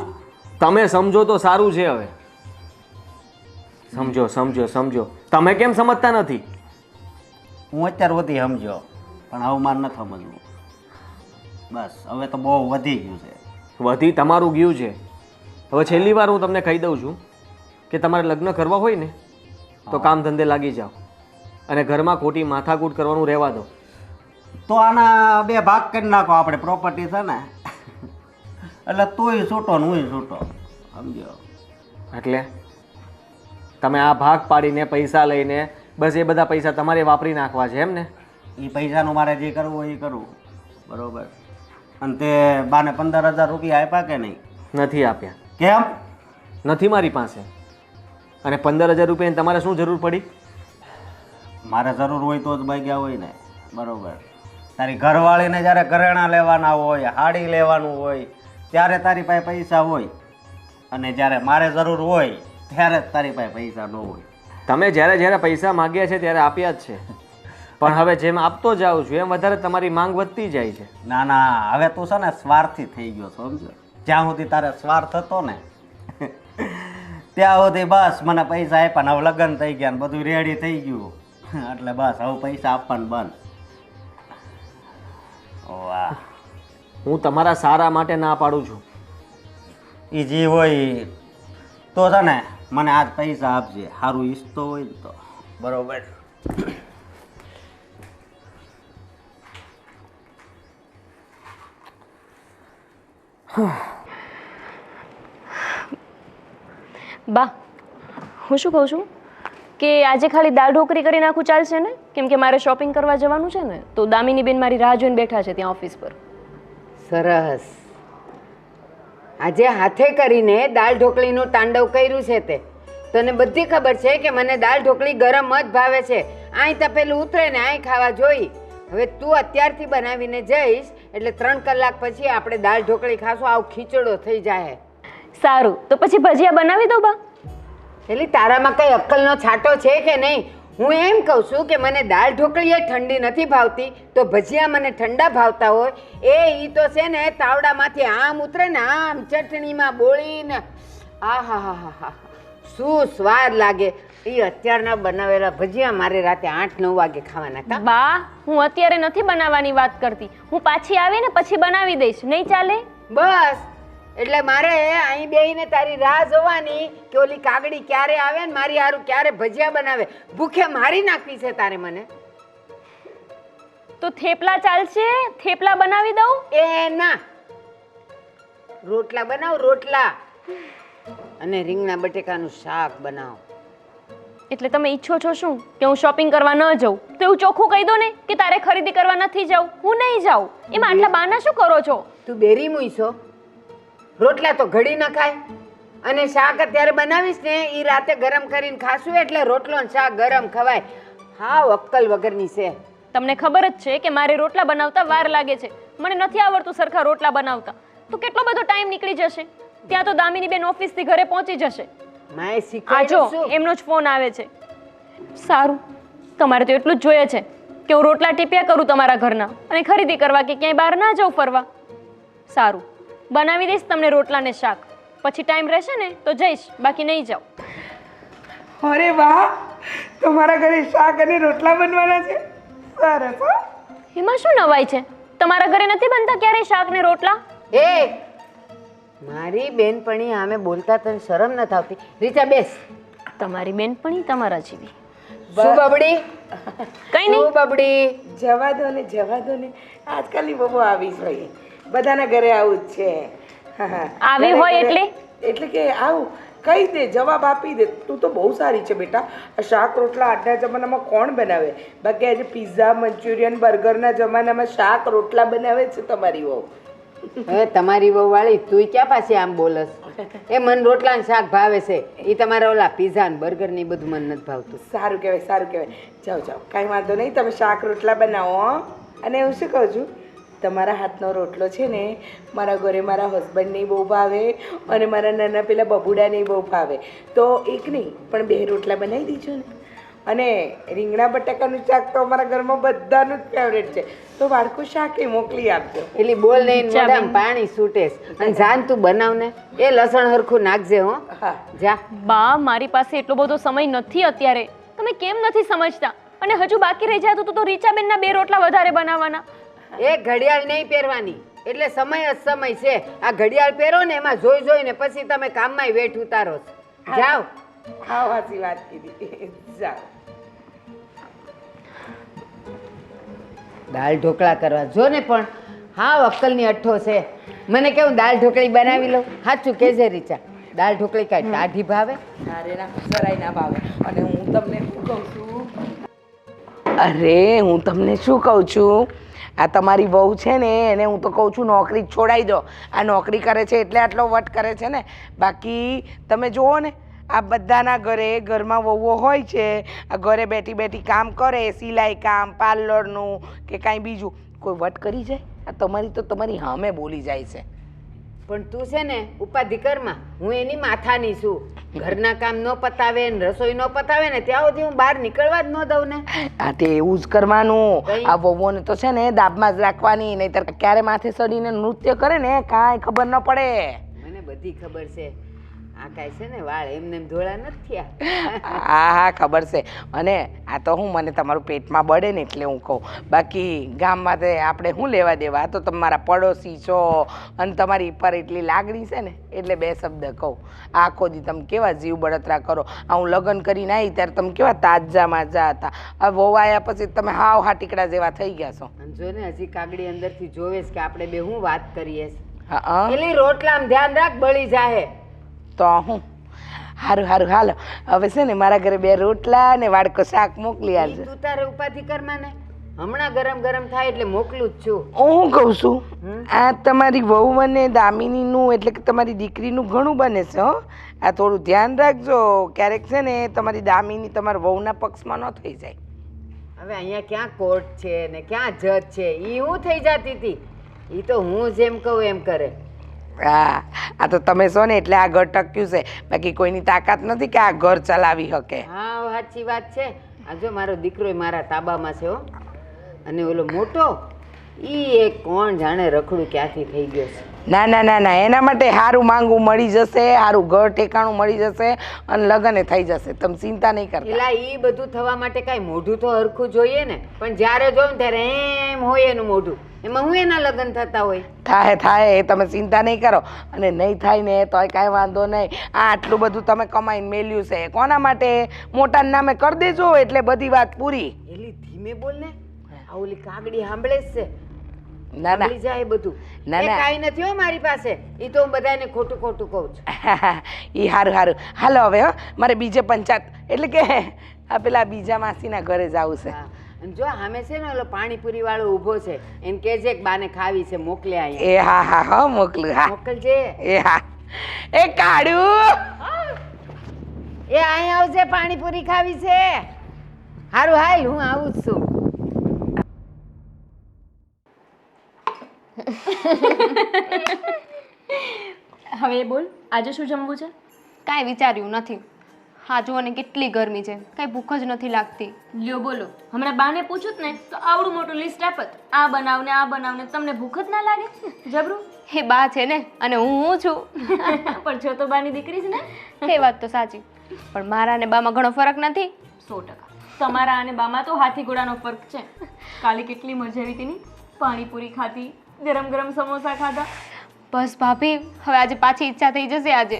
તમે સમજો તો સારું છે. હવે સમજો સમજો સમજો. તમે કેમ સમજતા નથી? હું અત્યાર સુધી સમજો, પણ હવે મારે નથી સમજવું. બસ હવે તો બહુ વધી ગયું છે. વધી તમારું ગયું છે. હવે છેલ્લી વાર હું તમને કહી દઉં છું કે તમારે લગ્ન કરવા હોય ને તો કામ ધંધે લાગી જાઓ, અને ઘરમાં ખોટી માથાકૂટ કરવાનું રહેવા દો. તો આના 2 ભાગ કરી નાખો, આપણે પ્રોપર્ટી છે ને, એટલે તુંય છૂટો ને હુંય છૂટો, સમજો. એટલે તમે આ ભાગ પાડીને પૈસા લઈને બસ એ બધા પૈસા તમારે વાપરી નાખવા છે એમ ને? એ પૈસાનું મારે જે કરવું હોય એ કરવું, બરોબર? અને તે બાને 15,000 રૂપિયા આપ્યા કે નહીં? નથી આપ્યા. કેમ? નથી મારી પાસે. અને 15,000 રૂપિયાની તમારે શું જરૂર પડી? મારે જરૂર હોય તો જ ભાગ્યા હોય ને, બરોબર? તારી ઘરવાળીને જ્યારે ઘરેણાં લેવાના હોય, હાડી લેવાનું હોય, ત્યારે તારી પાસે પૈસા હોય, અને જ્યારે મારે જરૂર હોય ત્યારે જ તારી પાસે પૈસા ન હોય. તમે જ્યારે જ્યારે પૈસા માગ્યા છે ત્યારે આપ્યા જ છે, પણ હવે જેમ આપતો જાઉં છું એમ વધારે તમારી માંગ વધતી જાય છે. ના ના, હવે તું છે ને સ્વાર્થી થઈ ગયો, સમજો. જ્યાં સુધી તારે સ્વાર્થ હતો ને ત્યાં સુધી બસ મને પૈસા આપ્યા ને હવે લગ્ન થઈ ગયા ને બધું રેડી થઈ ગયું, એટલે બસ હવે પૈસા આપવાનું બંધ. વાહ. હું તમારા સારા માટે ના પાડું છું. એ જે હોય તો છે ને મને આજ પૈસા આપજે, સારું ઈચ્છતો હોય ને તો, બરોબર? બા, હું શું કહું છું કે આજે ખાલી દાળ ઢોકરી કરી નાખું ચાલશે ને? કેમ કે મારે શોપિંગ કરવા જવાનું છે ને, તો દામિની બેન મારી રાહ જોઈને બેઠા છે ત્યાં ઓફિસ પર. સરસ. આજે હાથે કરીને દાળ ઢોકળીનું તાંડવ કર્યું છે તે. તને બધી ખબર છે કે મને દાળ ઢોકળી ગરમ જ ભાવે છે. આય તપેલું ઉતરે ને આય ખાવા જોઈ. હવે તું અત્યારથી બનાવીને જઈશ એટલે 3 કલાક પછી આપણે દાળ ઢોકળી ખાશું. આવું ખીચડો થઈ જાય. સારું, તો પછી ભજીયા બનાવી દો બા. એટલે તારામાં કઈ અક્કલનો છાંટો છે કે નહીં? હું એમ કહું છું કે મને દાળ ઢોકળી એ ઠંડી નથી ભાવતી, તો ભજીયા મને ઠંડા ભાવતા હોય. ઈ તો છે ને તાવડામાંથી આમ ઉતરે ને આમ ચટણીમાં બોળીને આ હા હા હા હા શું સ્વાદ લાગે. એ અત્યારના બનાવેલા ભજીયા મારે રાતે 8-9 વાગે ખાવાના. કા બા, હું અત્યારે નથી બનાવવાની વાત કરતી. હું પાછી આવીને પછી બનાવી દઈશ. નહીં ચાલે? બસ એટલે મારે અહીં બેહીને તારી રાહ જોવાની કે ઓલી કાગડી ક્યારે આવે ને મારી હારું ક્યારે ભજીયા બનાવે. ભૂખે મારી નાખવી છે તારે મને. તો થેપલા ચાલશે? થેપલા બનાવી દઉં? એ ના, રોટલા બનાવ, રોટલા અને રીંગણા બટેકાનું શાક બનાવ. એટલે તમે ઈચ્છો છો શું કે હું શોપિંગ કરવા ન જાઉં? તો એવું ચોખ્ખું કહી દો ને કે તારે ખરીદી કરવા નથી જાઉં, હું નહીં જાઉં. એમાં આટલા બહાના શું કરો છો? તું બેરી મૂઈશો? રોટલા તો ઘડી ન ખાય અને શાક અત્યારે બનાવીશ ને એ રાતે ગરમ કરીને ખાશું એટલે રોટલો ને શાક ગરમ ખવાય. હા, અક્કલ વગરની છે. તમને ખબર જ છે કે મારે રોટલા બનાવતા વાર લાગે છે. મને નથી આવડતું સરખા રોટલા બનાવતા. તો કેટલો બધો ટાઈમ નીકળી જશે. ત્યાં તો દામિની બેન ઓફિસથી ઘરે પહોંચી જશે. માએ આ જો શીખવાડ્યું શું? એમનો જ ફોન આવે છે. સારું, તમારે તો એટલું જ જોઈએ છે કે હું રોટલા ટીપ્યા કરું તમારા ઘરના અને ખરીદી કરવા કે ક્યાંય બહાર ના જાઉં ફરવા. સારું, બનાવી દઈશ તમને રોટલા ને શાક. પછી ટાઈમ રહેશે ને તો જઈશ, બાકી નહીં જાઉં. અરે વાહ, તમારા ઘરે શાક અને રોટલા બનવાના છે? સરસ હો. એમાં શું નવાઈ છે? તમારા ઘરે નથી બનતા ક્યારેય શાક ને રોટલા? એ મારી બેનપણી આમે બોલતા તને શરમ નથી આવતી? રીચા બેસ. તમારી બેનપણી તમારા જેવી. શું બબડી? કઈ નહીં. શું બબડી? જવા દો ને, જવા દો ને. આજકાલની બહુ આવી જ હોય, બધાના ઘરે આવું જ છે. હા, હા. આવી હોય એટલે? એટલે કે આવું કહી દે, જવાબ આપી દે. તું તો બહુ સારી છે બેટા. આ શાક રોટલા આજના જમાનામાં કોણ બનાવે? બાકી આજે પિઝા, મંચુરિયન, બર્ગરના જમાનામાં શાક રોટલા બનાવે છે તમારી વહુ. હવે તમારી વહુ વાળી તું ક્યાં પાછી આમ બોલસ? એ મન રોટલા ને શાક ભાવે છે. એ તમારા ઓલા પિઝા ને બર્ગર ને બધું મને નથી ભાવતું. સારું કહેવાય, સારું કહેવાય. જાઓ જાઓ, કાંઈ વાંધો નહીં. તમે શાક રોટલા બનાવો હો. અને હું શું કહું છું, તમારા હાથનો રોટલો છે ને મારા ઘરે મારા હસબન્ડને બહુ ભાવે અને મારા નાના પેલા બબુડાને બહુ ભાવે. તો એક નહીં પણ 2 રોટલા બનાવી દીજો ને. અને રીંગણા બટાકાનું શાક તો અમારા ઘરમાં બધાનું જ ફેવરેટ છે. તો બાળકો શાકે મોકલી આપજો. એટલે બોલ નહીં, મોઢામાં પાણી છૂટેસ. અને જાન તું બનાવ ને, એ લસણ હરખું નાખજે હો. હા જા. બા, મારી પાસે એટલો બધો સમય નથી અત્યારે. તમે કેમ નથી સમજતા? અને હજુ બાકી રહી જાય તો રીચાબેનના 2 રોટલા વધારે બનાવવાના. એ ઘડિયાળ નહીં પહેરવાની એટલે સમય જ સમય છે. આ ઘડિયાળ પહેરો ને એમાં જોઈ જોઈને પછી તમે કામમાં વેઠ ઉતારો છો. જાઓ. હા, સાચી વાત કીધી. જાઓ. દાળ ઢોકળા કરવા જો ને પણ હા અક્કલની અઠ્ઠો છે. મને કેવું દાળ ઢોકળી બનાવી લઉં? સાચું કેજે રીચા, દાળ ઢોકળી કાંઈ ટાઢી ભાવે? અરે ના, જરાય ના ભાવે. અને હું તમને શું કહું છું, અરે હું તમને શું કહું છું, આ તમારી વહુ છે ને એને હું તો કહું છું નોકરી છોડાવી દો. આ નોકરી કરે છે એટલે આટલો વટ કરે છે ને. બાકી તમે જુઓ ને, આ બધાના ઘરમાં વહુઓ હોય છે, આ ઘરે બેઠી બેઠી કામ કરે, સિલાઈ કામ, પાર્લરનું કે કાંઈ બીજું. કોઈ વટ કરી જાય? આ તમારી તો તમારી સામે બોલી જાય છે. પણ તું છે ને ઉપાધિ કરમાં, હું એની માથાની છું. ઘરના કામ ન પતાવે ને રસોઈ ન પતાવે ને ત્યાં સુધી હું બહાર નીકળવા જ ન દઉં ને. આ તે એવું જ કરવાનું. આ વહુઓને તો છે ને દાબમાં જ રાખવાની, નહીંતર ક્યારે માથે ચડીને નૃત્ય કરે ને કાંઈ ખબર ન પડે. મને બધી ખબર છે. આ કાંઈ છે ને વાળ એમને એમ ધોળા નથી થયા. હા હા ખબર છે. અને આ તો હું મને તમારું પેટમાં બળે ને એટલે હું કહું. બાકી ગામમાં તે આપણે શું લેવા દેવા? આ તો તમારા પડોશી છો અને તમારી પર એટલી લાગણી છે ને એટલે 2 શબ્દ કહું. આખો દી તમે કેવા જીવ બળતરા કરો. આ હું લગ્ન કરીને આવી ત્યારે તમે કેવા તાજા માજા હતા. આ વહુ આવ્યા પછી તમે હાવ હાટીકડા જેવા થઈ ગયા છો. અને જો ને હજી કાગડી અંદરથી જોવે છે કે આપણે બે હું વાત કરીએ છીએ. હા પેલી રોટલામાં ધ્યાન રાખ, બળી જાહે. તો હું સારું સારું હાલો. હવે છે ને મારા ઘરે 2 રોટલા ને વાડકો શાક મોકલી આવજો. તું તારે ઉપાધિ કરમાં ને, હમણાં ગરમ ગરમ થાય એટલે મોકલું જ છું. હું કહું છું, આ તમારી વહુ અને દામિનીનું એટલે કે તમારી દીકરીનું ઘણું બને છે હો. આ થોડું ધ્યાન રાખજો. ક્યારેક છે ને તમારી દામિની તમારા વહુના પક્ષમાં ન થઈ જાય. હવે અહીંયા ક્યાં કોર્ટ છે ને ક્યાં જજ છે એ હું થઈ જતી હતી. એ તો હું જેમ કહું એમ કરે. હા, આ તો તમે છો ને એટલે આ ઘર ટક્યું છે, બાકી કોઈની તાકાત નથી કે આ ઘર ચલાવી શકે. હા સાચી વાત છે. આ જો મારો દીકરો મારા તાબામાં છે હો. અને ઓલો મોટો એ એક કોણ જાણે રખડું ક્યાંથી થઈ ગયો છે. ના ના ના ના, એના માટે સારું માંગવું મળી જશે, સારું ઘર ઠેકાણું મળી જશે અને લગ્ન થઈ જશે. તમે ચિંતા નહીં કરતા. એલા એ બધું થવા માટે કાંઈ મોઢું તો હરખું જોઈએ ને. પણ જ્યારે જોઉં ત્યારે એમ હોય એનું મોઢું, એમાં હું એના લગ્ન થતા હોય. થાય થાય, એ તમે ચિંતા નહીં કરો. અને નહીં થાય ને તો કાંઈ વાંધો નહીં. આ આટલું બધું તમે કમાઈને મેલ્યું છે કોના માટે? મોટાના નામે કરી દેજો એટલે બધી વાત પૂરી. એલી ધીમે બોલ ને, આ ઓલી કાગડી સાંભળે જ છે. ના ના સાંભળી જાય બધું. ના, એ ના. કાંઈ નથી હો મારી પાસે. એ તો હું બધાને ખોટું ખોટું કહું છું. એ સારું સારું. હાલો હવે હો, મારે બીજે પંચાયત એટલે કે આ પેલા બીજા માસીના ઘરે જવું છે. હા. અને જો સામે છે ને ઓલો પાણીપુરી વાળો ઊભો છે, એને કહેજે કે બાને ખાવી છે, મોકલે અહીંયા. એ હા હા હા મોકલું. હા મોકલજે. એ હા. એ કાઢું એ અહીંયા આવજે, પાણીપુરી ખાવી છે. હારું હાલ, હું આવું જ છું. હવે બોલ, આજે શું જમવું છે? કાંઈ વિચાર્યું નથી. હા જુઓ ને કેટલી ગરમી છે, કાંઈ ભૂખ જ નથી લાગતી. લ્યો બોલો, હમણાં બાને પૂછું જ ને તો આવડું મોટું લિસ્ટ આપત, આ બનાવને આ બનાવને. તમને ભૂખ જ ના લાગે? જબરું. એ બા છે ને અને હું છું. પણ છો તો બાની દીકરી જ ને. એ વાત તો સાચી, પણ મારા અને બામાં ઘણો ફરક નથી. 100%. તમારા અને બામાં તો હાથી ઘોડાનો ફરક છે. કાલે કેટલી મજા આવી હતી ની, પાણીપુરી ખાધી, ગરમ ગરમ સમોસા ખાધા. બસ ભાભી, હવે આજે પાછી ઈચ્છા થઈ જશે આજે.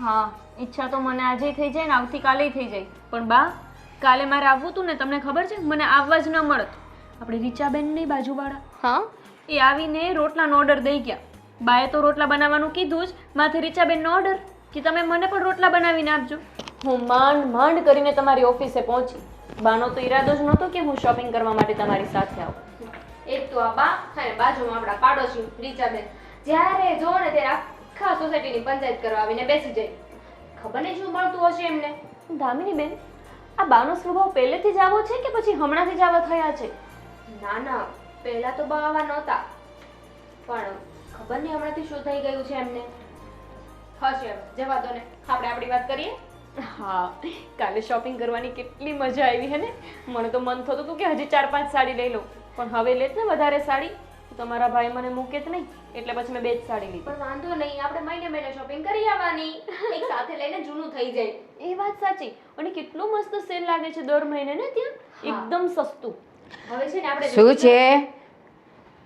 હા, ઈચ્છા તો મને આજે થઈ જાય ને આવતીકાલે થઈ જાય. પણ બા, કાલે મારે આવવું હતું ને, તમને ખબર છે મને આવવા જ ન મળત. આપણે રીચાબેન નહીં બાજુવાળા, હા એ આવીને રોટલાનો ઓર્ડર દઈ ગયા. બાએ તો રોટલા બનાવવાનું કીધું જ, માથે રીચાબેનનો ઓર્ડર કે તમે મને પણ રોટલા બનાવીને આપજો. હું માંડ માંડ કરીને તમારી ઓફિસે પહોંચી. બાનો તો ઈરાદો જ નહોતો કે હું શોપિંગ કરવા માટે તમારી સાથે આવું. એક તો આ બા અને બાજુમાં આપણા પાડોશી રીચાબેન, જ્યારે જો ને ત્યારે આખા સોસાયટીની પંચાયત કરવા આવીને બેસી જાય. ખબર નહીં શું મળતું હશે એમને. દામિની બેન, આ બાનો સ્વભાવ પહેલેથી જ આવો છે કે પછી હમણાંથી જ આવા થયા છે? ના ના, પહેલા તો બા આવા નહોતા, પણ ખબર નહીં હમણાંથી શું થઈ ગયું છે એમને. હશે, જવા દો ને, આપણે આપણી વાત કરીએ. હા, કાલે શોપિંગ કરવાની કેટલી મજા આવી હે ને. મને તો મન થતું હતું કે હજી 4-5 સાડી લઈ લઉં, પણ હવે લેત ને વધારે સાડી તો તમારા ભાઈ મને મૂકે જ નહીં, એટલે પછી મેં 2 જ સાડી લીધી. પણ વાંધો નહીં, આપણે મહિને મહિને શોપિંગ કરી આવવાની, એક સાથે લઈને જૂનું થઈ જાય. એ વાત સાચી. અને કેટલું મસ્ત સેલ લાગે છે દર મહિને ને ત્યાં, એકદમ સસ્તું. હવે છે ને આપણે શું છે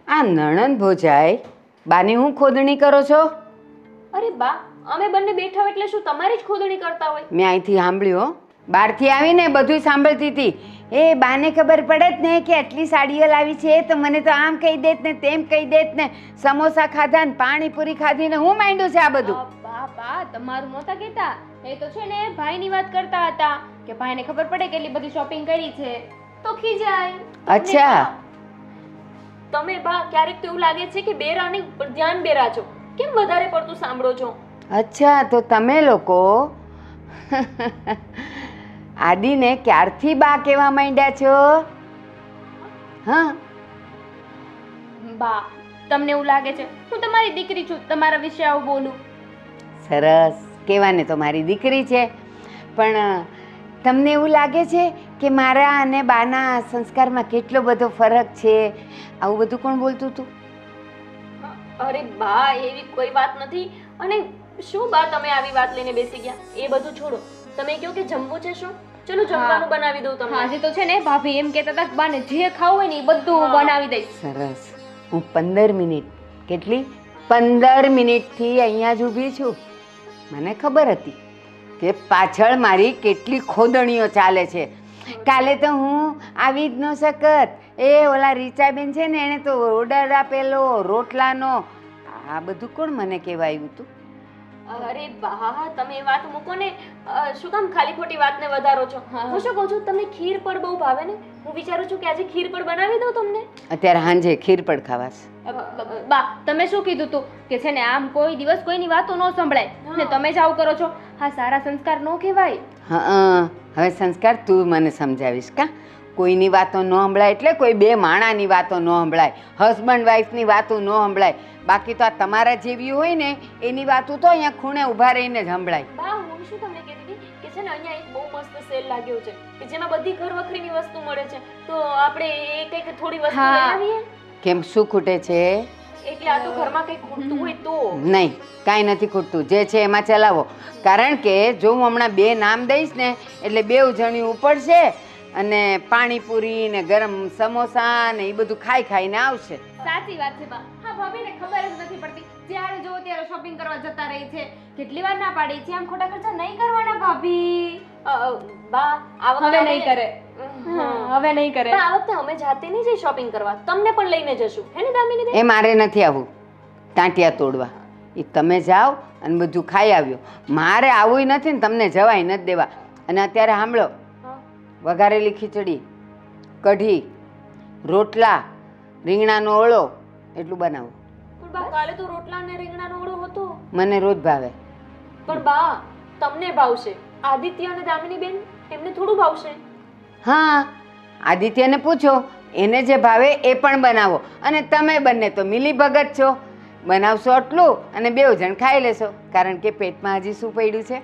આ નણંદ ભોજાઈ? બાની હું ખોદણી કરો છો? અરે બા, અમે બંને બેઠા હોય એટલે શું તમારી જ ખોદણી કરતા હોય? મેં અહીંથી સાંભળ્યું હો. બહારથી આવીને બધું સાંભળતી હતી. એ બાને ખબર પડે જ ને કે આટલી સાડીઓ લાવી છે તો મને તો આમ કહી દેત ને તેમ કહી દેત ને, સમોસા ખાધા ને પાણીપુરી ખાધી ને હું માંડ્યું છે આ બધું. બા બા, તમારું નહોતા કહેતા. એ તો છે ને ભાઈની વાત કરતા હતા કે ભાઈને ખબર પડે કે એટલી બધી શોપિંગ કરી છે તો ખીજાય. અચ્છા. તમે બા ક્યારેક તો એવું લાગે છે કે બેરા નહીં પણ ધ્યાન બેરા છો. કેમ વધારે પડતું સાંભળો છો? અચ્છા, તો તમે લોકો આદિને ક્યારથી બા કહેવા માંડ્યા છો? હા, બા, તમને એવું લાગે છે હું તમારી દીકરી છું, તમારા વિશે આવું બોલું? સરસ, કહેવાને તો મારી દીકરી છે, પણ તમને એવું લાગે છે કે મારા અને બાના સંસ્કારમાં કેટલો બધો ફરક છે? આવું બધું કોણ બોલતું હતું? અરે બા, એવી કોઈ વાત નથી. અને શું બા તમે આવી વાત લઈને બેસી ગયા? એ બધું છોડો, તમે કહો કે જમવું છે શું? ચલો જમવાનું બનાવી દઉં તમને. આજે તો છે ને ભાભી એમ કહેતા હતા કે બાને જે ખાવું હોય ને એ બધું હું બનાવી દઈશ. સરસ. હું 15 મિનિટ, કેટલી 15 મિનિટથી અહીંયા જ ઊભી છું. મને ખબર હતી કે પાછળ મારી કેટલી ખોદણીઓ ચાલે છે. કાલે તો હું આવી જ ન શકત. એ ઓલા રીચાબેન છે ને, એણે તો ઓર્ડર આપેલો રોટલાનો. આ બધું કોણ મને કહેવા આવ્યું હતું? અરે બા, તમે એ વાત મૂકો ને. શું કામ ખાલી ખોટી વાતને વધારો છો? હું શું કહું છું, તમને ખીર પણ બહુ ભાવે ને. હું વિચારું છું કે આજે ખીર પણ બનાવી દઉં તમને. અત્યારે સાંજે ખીરપડ ખાવાસ. બા, તમે શું કીધું તું કે છે ને આમ કોઈ દિવસ કોઈની વાતો ન સંભળાય ને તમે જ આવું કરો છો? હા, સારા સંસ્કાર ન કહેવાય. હા, હવે સંસ્કાર તું મને સમજાવીશ કા? કોઈની વાતો ન સંભળાય એટલે કોઈ બે માણાની વાતો ન સંભળાય, હસબન્ડ વાઈફની વાતો ન સંભળાય. બાકી તો આ તમારા જેવી હોય ને એની વાતો તો અહીંયા ખૂણે ઊભા રહીને જ સંભળાય. બા હું શું તમને કહેતી હતી કે છે ને અહીંયા એક બહુ મસ્ત સેલ લાગ્યો છે કે જેમાં બધી ઘર વખરીની વસ્તુ મળે છે, તો આપણે એ કંઈક થોડી વસ્તુ લઈ આવીએ. કેમ શું ખૂટે છે? એટલે આ તો ઘરમાં કંઈક ખૂટતું હોય તો. નહીં, કાંઈ નથી ખૂટતું, જે છે એમાં ચલાવો. કારણ કે જો હું હમણાં બે નામ દઈશ ને એટલે બેઉ જણી ઉપડશે અને પાણીપુરી ને ગરમ સમોસા ને એ બધું ખાઈને આવશે. સાચી વાત છે બા. હા ભાભીને ખબર જ નથી પડતી, જ્યારે જોવો ત્યારે શોપિંગ કરવા જતા રહી છે. કેટલી વાર ના પાડી છે, આમ ખોટા ખર્ચા નહીં કરવાના ભાભી. બા આ વખતે હવે નહીં કરે. હવે નહીં કરે. આ વખતે અમે જાતે નહીં જઈ શોપિંગ કરવા, તમને પણ લઈને જશું, હે ને દામિની બેન? એ મારે નથી આવવું ટાંટિયા તોડવા. એ તમે જાઓ અને બધું ખાઈ આવ્યો. મારે આવવું નથી ને તમને જવાય નથી દેવા. અને અત્યારે સાંભળો, વઘારેલી ખીચડી, કઢી, રોટલા, રીંગણાનો ઓળો એટલું બનાવો. પણ બા કાલે તો રોટલા અને રીંગણાનો ઓળો હતો. મને રોજ ભાવે. પણ બા તમને ભાવશે, આદિત્ય અને દામિની બેન એમને થોડું ભાવશે. હા, આદિત્યને પૂછો, એને જે ભાવે એ પણ બનાવો. અને તમે બંને તો મિલી ભગત છો, બનાવશો આટલું અને બેઉ જણ ખાઈ લેશો. કારણ કે પેટમાં હજી શું પડ્યું છે?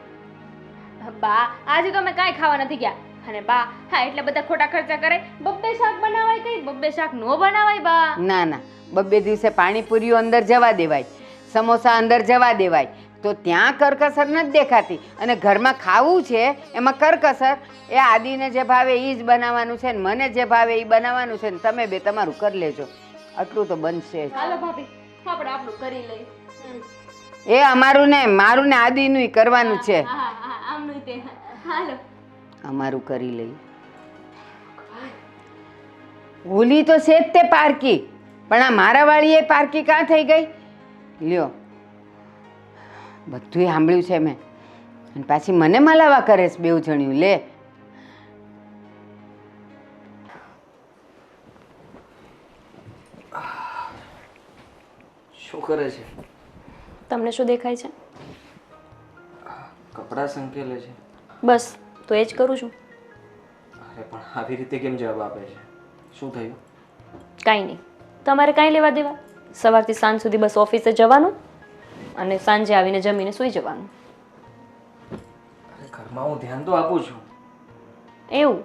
બા આજે તો અમે કાંઈ ખાવા નથી ગયા. અને બા હા એટલે બધા ખોટા ખર્ચા કરે. બબ્બે શાક બનાવાય કઈ, બબ્બે શાક નો બનાવાય બા. ના ના, બબ્બે દિવસે પાણીપુરીઓ અંદર જવા દેવાય, સમોસા અંદર જવા દેવાય, તો ત્યાં કરકસર નથી દેખાતી. અને ઘરમાં ખાવું છે એમાં કરકસર. એ આદિને જે ભાવે એ જ બનાવવાનું છે ને મને જે ભાવે એ બનાવવાનું છે ને તમે બે તમારું કરી લેજો. આટલું તો બનશે જ. હાલો ભાભી આપણે આપણું કરી લઈએ. એ અમારું ને મારું ને આદિનું કરવાનું છે. હા હા આમનું તે. હાલો અમારું કરી લઈએ. હોલી તો છે જ તે પારકી, પણ આ મારા વાળી એ પારકી કાં થઈ ગઈ? લ્યો, બધું સાંભળ્યું છે મેં. અને પાછી મને મલાવા કરે છે બેઉ જણ્યું. લે શું કરે છે? તમને શું દેખાય છે? કપડાં સંકેલે છે. બસ તો એ જ કરું છું. અરે પણ આવી રીતે કેમ જવાબ આપે છે? શું થયું? કાંઈ નહીં, તમારે કાંઈ લેવા દેવા. સવારથી સાંજ સુધી બસ ઓફિસે જવાનું અને સાંજે આવીને જમીને સૂઈ જવાનું. અરે ઘરમાં હું ધ્યાન તો આપું છું. એવું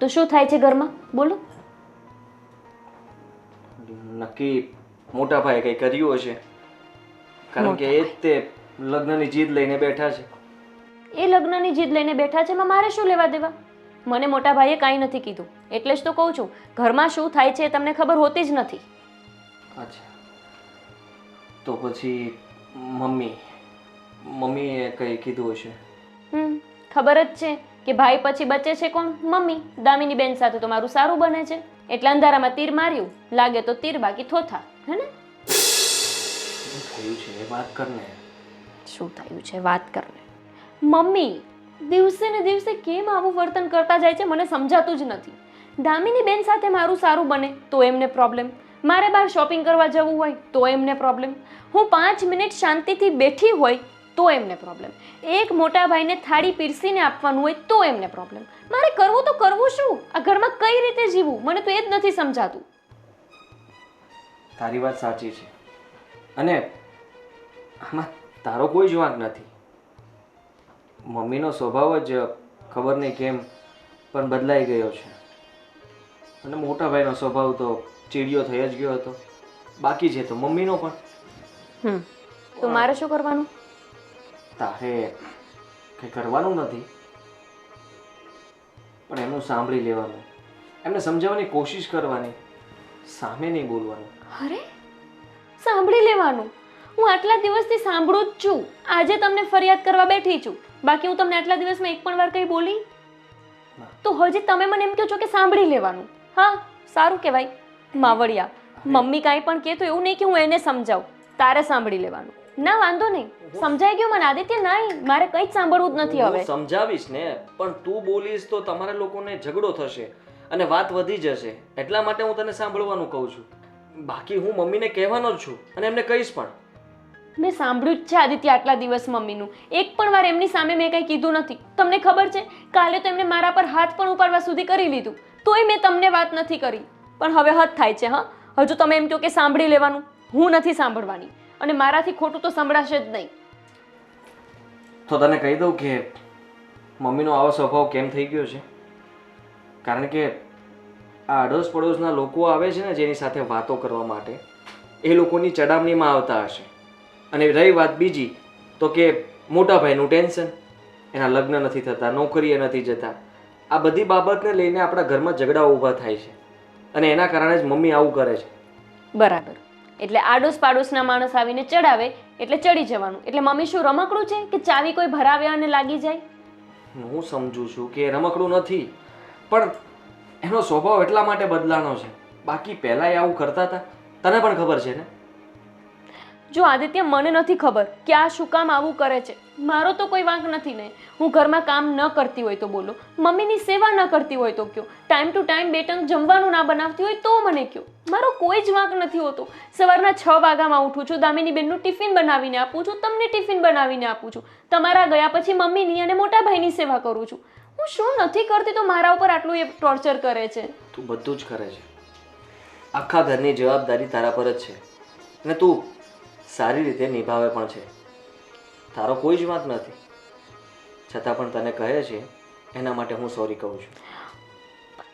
તો શું થાય છે ઘરમાં? બોલો. નક્કી મોટા ભાઈએ કંઈ કર્યું હશે, કારણ કે એ જ તે લગ્નની જીદ લઈને બેઠા છે. એ લગ્નની જીદ લઈને બેઠા છે, એમાં મારે શું લેવા દેવા? મને મોટા ભાઈએ કાંઈ નથી કીધું, એટલે જ તો કહું છું ઘરમાં શું થાય છે એ તમને ખબર હોતી જ નથી. અચ્છા, તો પછી મમ્મીએ કંઈ કીધું હશે. ખબર જ છે કે ભાઈ પછી બચે છે કોણ? મમ્મી. દામિની બેન સાથે તો મારું સારું બને છે, એટલે અંધારામાં તીર માર્યું, લાગે તો તીર બાકી થોથા, હે ને? શું થયું છે એ વાત કરને. શું થયું છે વાત કરને. મમ્મી દિવસે ને દિવસે કેમ આવું વર્તન કરતા જાય છે મને સમજાતું જ નથી. દામિની બેન સાથે મારું સારું બને તો એમને પ્રોબ્લેમ, મારે બહાર શોપિંગ કરવા જવું હોય તો એમને પ્રોબ્લેમ, હું 5 મિનિટ શાંતિથી બેઠી હોય તો એમને પ્રોબ્લેમ, એક મોટા ભાઈને થાળી પીરસીને આપવાનું હોય તો એમને પ્રોબ્લેમ. મારે કરવું તો કરવું શું? આ ઘરમાં કઈ રીતે જીવવું મને તો એ જ નથી સમજાતું. તારી વાત સાચી છે અને આમાં તારો કોઈ જ વાંક નથી. મમ્મીનો સ્વભાવ જ ખબર નહીં કેમ પણ બદલાઈ ગયો છે અને મોટા ભાઈનો સ્વભાવ તો ચીડિયો થઈ જ ગયો હતો. બાકી છે તો મમ્મીનો પણ. તો મારે શું કરવાનું? તારે કંઈ કરવાનું નથી, પણ એમનું સાંભળી લેવાનું, એમને સમજાવવાની કોશિશ કરવાની, સામે નહીં બોલવાનું. અરે સાંભળી લેવાનું? હું આટલા દિવસથી સાંભળું જ છું, આજે તમને ફરિયાદ કરવા બેઠી છું, બાકી હું તમને આટલા દિવસમાં એક પણ વાર કંઈ બોલી? તો હજી તમે મને એમ કહો છો કે સાંભળી લેવાનું? હા સારું કહેવાય. માવડિયા, મમ્મી કાંઈ પણ કહે તો એવું નહીં કે હું એને સમજાવું, તારે સાંભળી લેવાનું. ના વાંધો નહીં, સમજાઈ ગયું મને આદિત્ય. નહીં, મારે કંઈ જ સાંભળવું જ નથી હવે. હું સમજાવીશ ને, પણ તું બોલીશ તો તમારા લોકોને ઝઘડો થશે અને વાત વધી જશે, એટલા માટે હું તને સાંભળવાનું કહું છું. બાકી હું મમ્મીને કહેવાનો જ છું અને એમને કહીશ પણ. મેં સાંભળ્યું જ છે આદિત્ય આટલા દિવસ મમ્મીનું. એક પણ વાર એમની સામે મેં કંઈ કીધું નથી. તમને ખબર છે કાલે તો એમને મારા પર હાથ પણ ઉપાડવા સુધી કરી લીધું, તોય મેં તમને વાત નથી કરી. પણ હવે હદ થાય છે. હા, હજુ તમે એમ કહો કે સાંભળી લેવાનું. હું નથી સાંભળવાની, અને મારાથી ખોટું તો સંભળાશે જ નહીં. તો તને કહી દઉં કે મમ્મીનો આવો સ્વભાવ કેમ થઈ ગયો છે. કારણ કે આ અડોશ પડોશના લોકો આવે છે ને જેની સાથે વાતો કરવા માટે, એ લોકોની ચડામણીમાં આવતા હશે. અને રહી વાત બીજી, તો કે મોટા ભાઈનું ટેન્શન, એના લગ્ન નથી થતા, નોકરીએ નથી જતા, આ બધી બાબતને લઈને આપણા ઘરમાં ઝઘડા ઊભા થાય છે. અને એના કારણે જ મમ્મી આવું કરે છે. બરાબર. એટલે આડોશ પાડોશના માણસ આવીને ચડાવે એટલે ચડી જવાનું. એટલે મમ્મી શું રમકડું છે કે ચાવી કોઈ ભરાવે અને લાગી જાય? હું સમજુ છું કે એ રમકડું નથી, પણ એનો સ્વભાવ એટલા માટે બદલાનો છે. બાકી પહેલાં એ આવું કરતા હતા, તને પણ ખબર છે ને. જો આદિત્ય, મને નથી ખબર કે આ શું કામ આવું કરે છે. મારો તો કોઈ વાંક નથી ને. હું ઘરમાં કામ ન કરતી હોય તો બોલો, મમ્મીની સેવા ન કરતી હોય તો કયો, ટાઈમ ટુ ટાઈમ બે ટંક જમવાનું ના બનાવતી હોય તો મને કયો. મારો કોઈ જ વાંક નથી હોતો. સવારના 6 વાગ્યામાં ઉઠું છું, દામિની બેનનું ટિફિન બનાવીને આપું છું, તમને ટિફિન બનાવીને આપું છું, તમારા ગયા પછી મમ્મીની અને મોટા ભાઈની સેવા કરું છું. હું શું નથી કરતી તો મારા ઉપર આટલું એ ટોર્ચર કરે છે? તું બધું જ કરે છે. આખા ઘરની જવાબદારી તારા પર જ છે, અને તું સારી રીતે નિભાવે પણ છે. તારો કોઈ જ વાંક નથી, છતાં પણ તને કહે છે એના માટે હું સોરી કહું છું.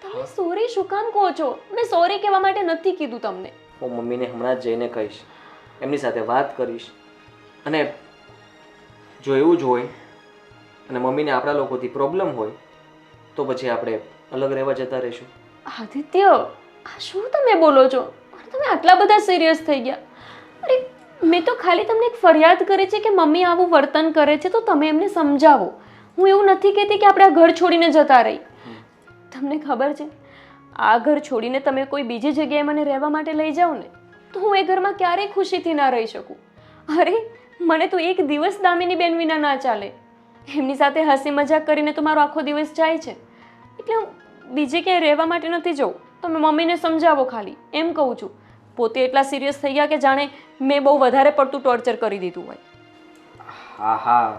તમે સોરી શું કામ કહો છો? મેં સોરી કહેવા માટે નથી કીધું તમને. હું મમ્મીને હમણાં જ જઈને કહીશ, એમની સાથે વાત કરીશ, અને જો એવું જ હોય અને મમ્મીને આપણા લોકોથી પ્રોબ્લેમ હોય તો પછી આપણે અલગ રહેવા જતા રહીશું. આદિત્ય, આ શું તમે બોલો છો? તમે આટલા બધા સિરિયસ થઈ ગયા? અરે, મેં તો ખાલી તમને એક ફરિયાદ કરી છે કે મમ્મી આવું વર્તન કરે છે તો તમે એમને સમજાવો. હું એવું નથી કહેતી કે આપણે આ ઘર છોડીને જતા રહી. તમને ખબર છે, આ ઘર છોડીને તમે કોઈ બીજી જગ્યાએ મને રહેવા માટે લઈ જાઓ ને તો હું એ ઘરમાં ક્યારેય ખુશીથી ના રહી શકું. અરે, મને તો એક દિવસ દામિની બેન વિના ના ચાલે. એમની સાથે હસી મજાક કરીને તો મારો આખો દિવસ જાય છે. એટલે હું બીજે ક્યાંય રહેવા માટે નથી જવું. તમે મમ્મીને સમજાવો ખાલી, એમ કહું છું. પોતે એટલા સિરિયસ થઈ ગયા કે જાણે મેં બહુ વધારે પડતું ટોર્ચર કરી દીધું હોય. હા હા,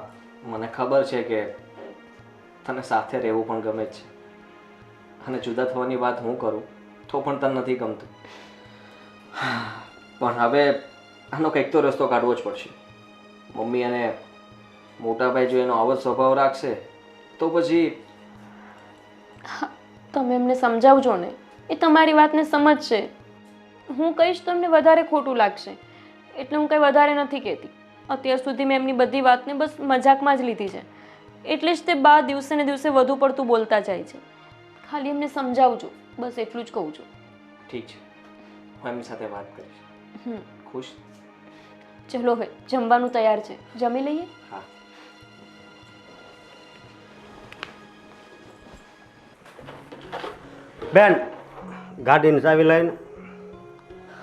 મને ખબર છે કે તને સાથે રહેવું પણ ગમે જ છે, અને જુદા થવાની વાત હું કરું તો પણ તને નથી ગમતું. પણ હવે આનો કંઈક તો રસ્તો કાઢવો જ પડશે. મમ્મી અને મોટાભાઈ જો એનો આવો જ સ્વભાવ રાખશે તો પછી તમે એમને સમજાવજો ને, એ તમારી વાતને સમજશે. હું કહીશ તો એમને વધારે ખોટું લાગશે, એટલે હું કંઈ વધારે નથી કહેતી. અત્યાર સુધી મેં એમની બધી વાતને બસ મજાકમાં જ લીધી છે, એટલે જ તે દિવસે ને દિવસે વધુ પડતું બોલતા જાય છે. ખાલી એમને સમજાવજો, બસ એટલું જ કહું છું. ઠીક છે, હું એમની સાથે વાત કરીશ. ખુશ? ચલો હવે જમવાનું તૈયાર છે, જમી લઈએ. હા. બેન, ગાડીની ચાવી લઈને.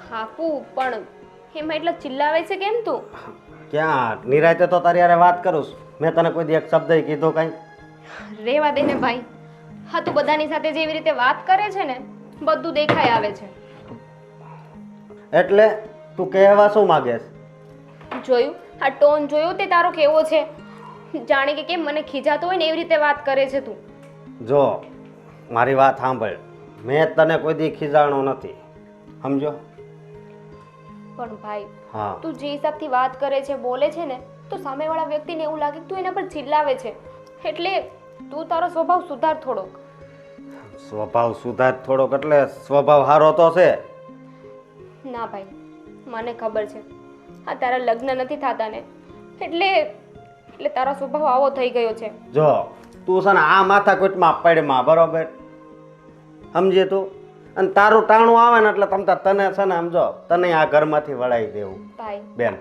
હાપુ, પણ એમાં એટલા ચિલ્લાવે છે કેમ તું? ક્યાં નિરાયતે તો તારી યારે વાત કરું છું. મેં તને કોઈ દી એક શબ્દ કીધો કાંઈ? રેવા દે ને ભાઈ. હા, તું બધાની સાથે જેવી રીતે વાત કરે છે ને, બધું દેખાઈ આવે છે. એટલે તું કહેવા શું માગે છે? જોયું? આ ટોન જોયો તે તારો કેવો છે? જાણે કે કેમ મને ખીજાતો હોય ને એવી રીતે વાત કરે છે તું. જો મારી વાત સાંભળ, મેં તને કોઈ દી ખીજાણો નથી, સમજો? પણ ભાઈ, હા, તું જે હિસાબથી વાત કરે છે, બોલે છે ને, તો સામેવાળા વ્યક્તિને એવું લાગે કે તું એના પર ચિલ્લાવે છે. એટલે તું તારો સ્વભાવ સુધાર થોડોક. સ્વભાવ સુધાર થોડોક એટલે સ્વભાવ સારો તો છે. ના ભાઈ, મને ખબર છે આ તારા લગ્ન નથી થતા ને, એટલે તારો સ્વભાવ આવો થઈ ગયો છે. જો તું છે ને આ માથાકૂટમાં પડમાં, બરોબર? સમજે તું? અને તારું ટાણું આવે ને એટલે તને છે ને સમજો, તને આ ઘરમાંથી વળાવી દેવું. ભાઈ બેન,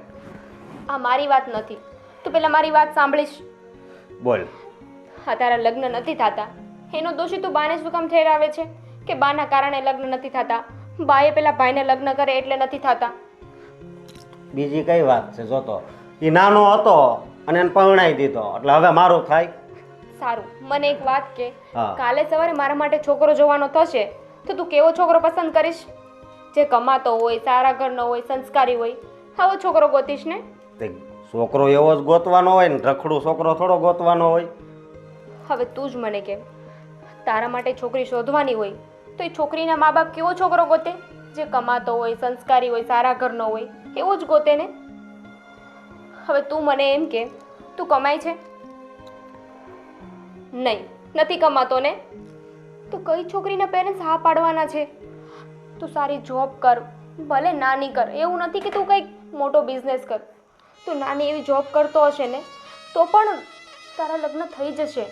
આ મારી વાત નથી, તું પેલા મારી વાત સાંભળીશ. બોલ. આ તારા લગ્ન નથી થતા એનો દોષી તું બાને શું કામ ઠેરાવે છે કે બાના કારણે લગ્ન નથી થતા? બાએ પેલા ભાઈને લગ્ન કરે એટલે નથી થતા. બીજી કઈ વાત છે? જોતો એ નાનો હતો અને એને પરણાવી દીધો એટલે હવે મારું થાય. સારું, મને એક વાત કે, હા. કાલે સવારે મારા માટે છોકરો જોવાનો થશે તો તું કેવો છોકરો પસંદ કરીશ? જે કમાતો હોય, સારા ઘરનો હોય, સંસ્કારી હોય, આવો છોકરો ગોતીશ ને? તે છોકરો એવો જ ગોતવાનો હોય ને, રખડું છોકરો થોડો ગોતવાનો હોય. હવે તું જ મને કે તારા માટે છોકરી શોધવાની હોય તો એ છોકરીના મા બાપ કેવો છોકરો ગોતે? જે કમાતો હોય, સંસ્કારી હોય, સારા ઘરનો હોય એવો જ ગોતે ને. હવે તું મને એમ કે તું કમાય છે? નહીં, નથી કમાતો ને. તો કઈ છોકરીના પેરેન્ટ્સ હા પાડવાના છે? તું સારી જોબ કર, ભલે નાની કર, એવું નથી કે તું કંઈક મોટો બિઝનેસ કર. તું નાની એવી જોબ કરતો હશે ને તો પણ તારા લગ્ન થઈ જશે.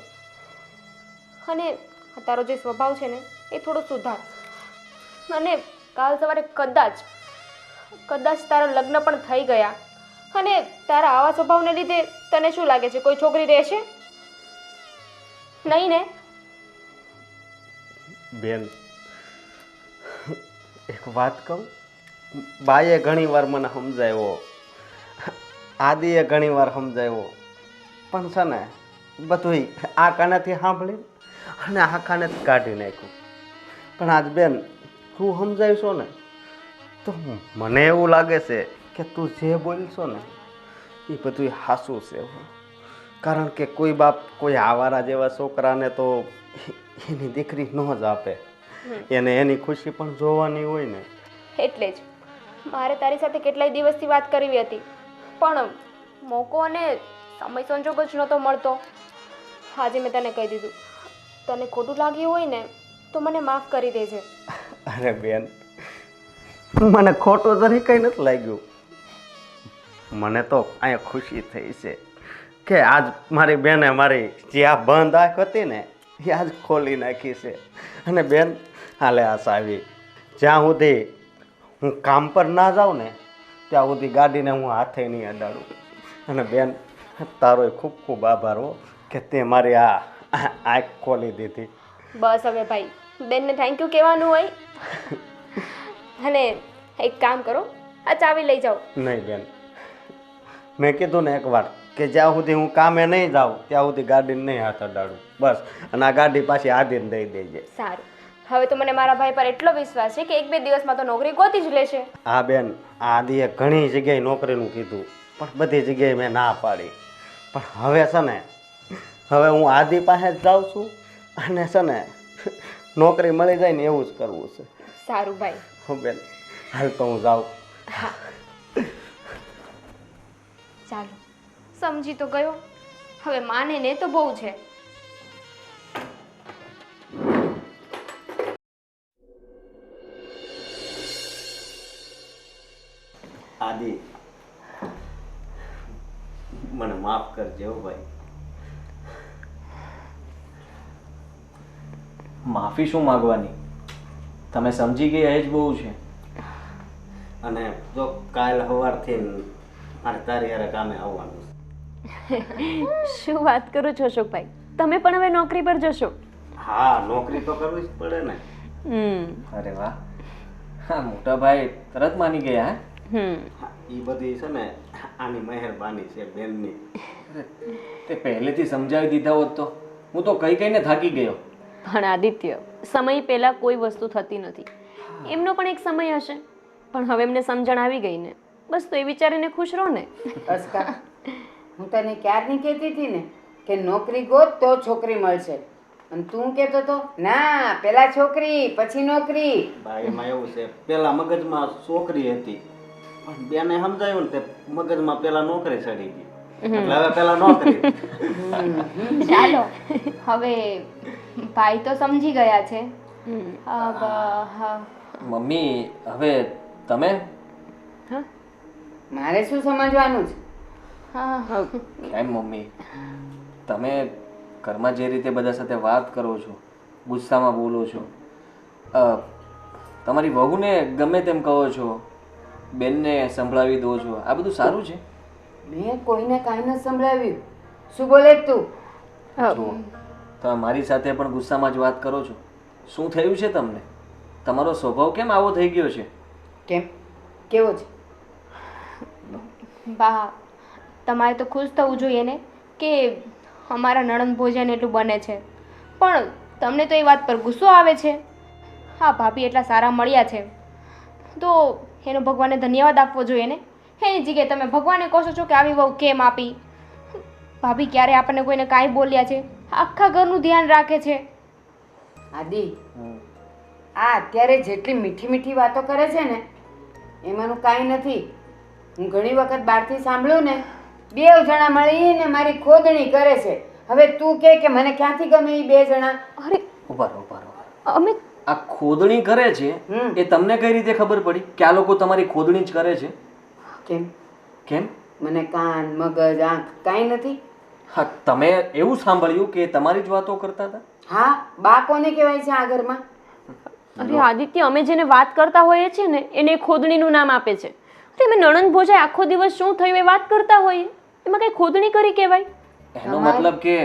અને તારો જે સ્વભાવ છે ને એ થોડો સુધાર. અને કાલ સવારે કદાચ તારા લગ્ન પણ થઈ ગયા અને તારા આવા સ્વભાવને લીધે તને શું લાગે છે કોઈ છોકરી રહેશે? નહીં ને? બેન, એક વાત કહું, બાએ ઘણી વાર મને સમજાવ્યો, આદિએ ઘણી વાર સમજાવ્યો, પણ છે ને બધું આ કાનેથી સાંભળી અને આ કાનેથી કાઢી નાખ્યું. પણ આજ બેન તું સમજાવીશો ને તો મને એવું લાગે છે કે તું જે બોલશો ને એ બધું સાચું છે. કારણ કે કોઈ બાપ કોઈ આવારા જેવા છોકરાને તો એની દીકરી ન જ આપે. એને એની ખુશી પણ જોવાની હોય ને. એટલે જ મારે તારી સાથે કેટલાય દિવસથી વાત કરવી હતી પણ મોકો અને સમય સંજોગ જ નહોતો મળતો. આજે મેં તને કહી દીધું. તને ખોટું લાગ્યું હોય ને તો મને માફ કરી દેજે. અરે બેન, મને ખોટું જરી કંઈ નથી લાગ્યું. મને તો અહીંયા ખુશી થઈ છે કે આજ મારી બેને મારી જે આ બંધ આંખ હતી ને એ આજ ખોલી નાખી છે. અને બેન હાલે આશ આવી, જ્યાં સુધી હું કામ પર ના જાઉં ને ત્યાં સુધી ગાડીને હું હાથે નહીં અડાડું. અને બેન તારો ખૂબ ખૂબ આભાર હો કે તે મારી આ આંખ ખોલી દીધી. બસ હવે ભાઈ, બેનને થેન્ક યુ કહેવાનું હોય. અને એક કામ કરો, આ ચાવી લઈ જાઓ. નહીં બેન, મેં કીધું ને એકવાર કે જ્યાં સુધી હું કામે નહીં જાઉં ત્યાં સુધી ગાડીને નહીં હાથ અડાડું. બસ, અને આ ગાડી પાછી આદિને દઈ દેજે. સારું. હવે તો મને મારા ભાઈ પર એટલો વિશ્વાસ છે કે 1-2 દિવસમાં તો નોકરી ગોતી જ લેશે. હા બેન, આ આદિએ ઘણી જગ્યાએ નોકરીનું કીધું પણ બધી જગ્યાએ મેં ના પાડી. પણ હવે છે ને, હવે હું આદિ પાસે જ જાઉં છું અને છે ને નોકરી મળી જાય ને એવું જ કરવું છે. સારું ભાઈ. હો બેન, હાલ તો હું જાઉં. ચાલો, સમજી તો ગયો. હવે માને ને તો બહુ છે. આદિ, મને માફ કરજો ભાઈ. માફી શું માગવાની? તમે સમજી ગયા એ જ બહુ છે. અને જો કાલ સવારથી મારે તારી હારે કામે આવવાનું છે. શું વાત કરો છો અશોકભાઈ? તમે પણ હવે નોકરી પર જશો? હા, નોકરી તો કરવી જ પડે ને. અરે વાહ, હા મોટા ભાઈ તરત માની ગયા. એ બધી છે ને આની મહેરબાની છે બેનની. તે પહેલેથી સમજાવી દીધા હોત તો હું તો કઈ કઈને થાકી ગયો. પણ આદિત્ય, સમય પહેલા કોઈ વસ્તુ થતી નથી. એમનો પણ એક સમય હશે, પણ હવે એમને સમજણ આવી ગઈ ને, બસ તો એ વિચારીને ખુશ રહો ને. અસ્કા, હું તને ક્યારની કહેતી હતી ને કે નોકરી ગોત તો છોકરી મળશે, અને તું કહેતો તો ના પેલા છોકરી પછી નોકરી. ભાઈ એમાં એવું છે, પેલા મગજમાં છોકરી હતી પણ બેને સમજાયું ને તે મગજમાં પેલા નોકરી ચડી ગઈ એટલે હવે પેલા નોકરી. ચાલો, હવે ભાઈ તો સમજી ગયા છે. મમ્મી, હવે તમે મારે શું સમજવાનું છે? કેમ મમ્મી, તમે ઘરમાં જે રીતે બધા સાથે વાત કરો છો, ગુસ્સામાં બોલો છો, તમારી વહુને ગમે તેમ કહો છો, બેનને સંભળાવી દો છો, આ બધું સારું છે? મેં કોઈને કાંઈ નથી સંભળાવ્યું. શું બોલે તું? જુઓ, તમે મારી સાથે પણ ગુસ્સામાં જ વાત કરો છો. શું થયું છે તમને? તમારો સ્વભાવ કેમ આવો થઈ ગયો છે? કેમ? કેવો છે? બા, તમારે તો ખુશ થવું જોઈએ ને કે અમારા નણંદ ભોજન એટલું બને છે, પણ તમને તો એ વાત પર ગુસ્સો આવે છે. હા, ભાભી એટલા સારા મળ્યા છે તો એનો ભગવાનને ધન્યવાદ આપવો જોઈએ ને એની જગ્યાએ તમે ભગવાનને કહો છો કે આવી વહુ કેમ આપી. ભાભી ક્યારે આપણને કોઈને કાંઈ બોલ્યા છે? આખા ઘરનું ધ્યાન રાખે છે. આદિ, આ અત્યારે જેટલી મીઠી મીઠી વાતો કરે છે ને એમાંનું કાંઈ નથી. હું ઘણી વખત બહારથી સાંભળ્યું ને, 2 જણા મળીને મારી ખોદણી કરે છે. હવે તું કે મને ક્યાંથી ગમે એ 2 જણા? અરે ઉભા રહો, ઉભા રહો. અમે આ ખોદણી કરે છે એ તમને કઈ રીતે ખબર પડી કે આ લોકો તમારી ખોદણી જ કરે છે? કેમ? કેમ? મને કાન, મગજ, આંખ કાંઈ નથી. હા, તમે એવું સાંભળ્યું કે તમારી જ વાતો કરતા હતા? હા, બા કોને કહેવાય છે આ ઘરમાં? અરે આદિત્ય, અમે જેને વાત કરતા હોઈએ છીએ ને એને ખોદણીનું નામ આપે છે. અરે અમે નણંદ ભોજાઈ આખો દિવસ શું થયું એ વાત કરતા હોઈએ, એમાં કઈ ખોદણી કરી કહેવાય? એનો મતલબ કે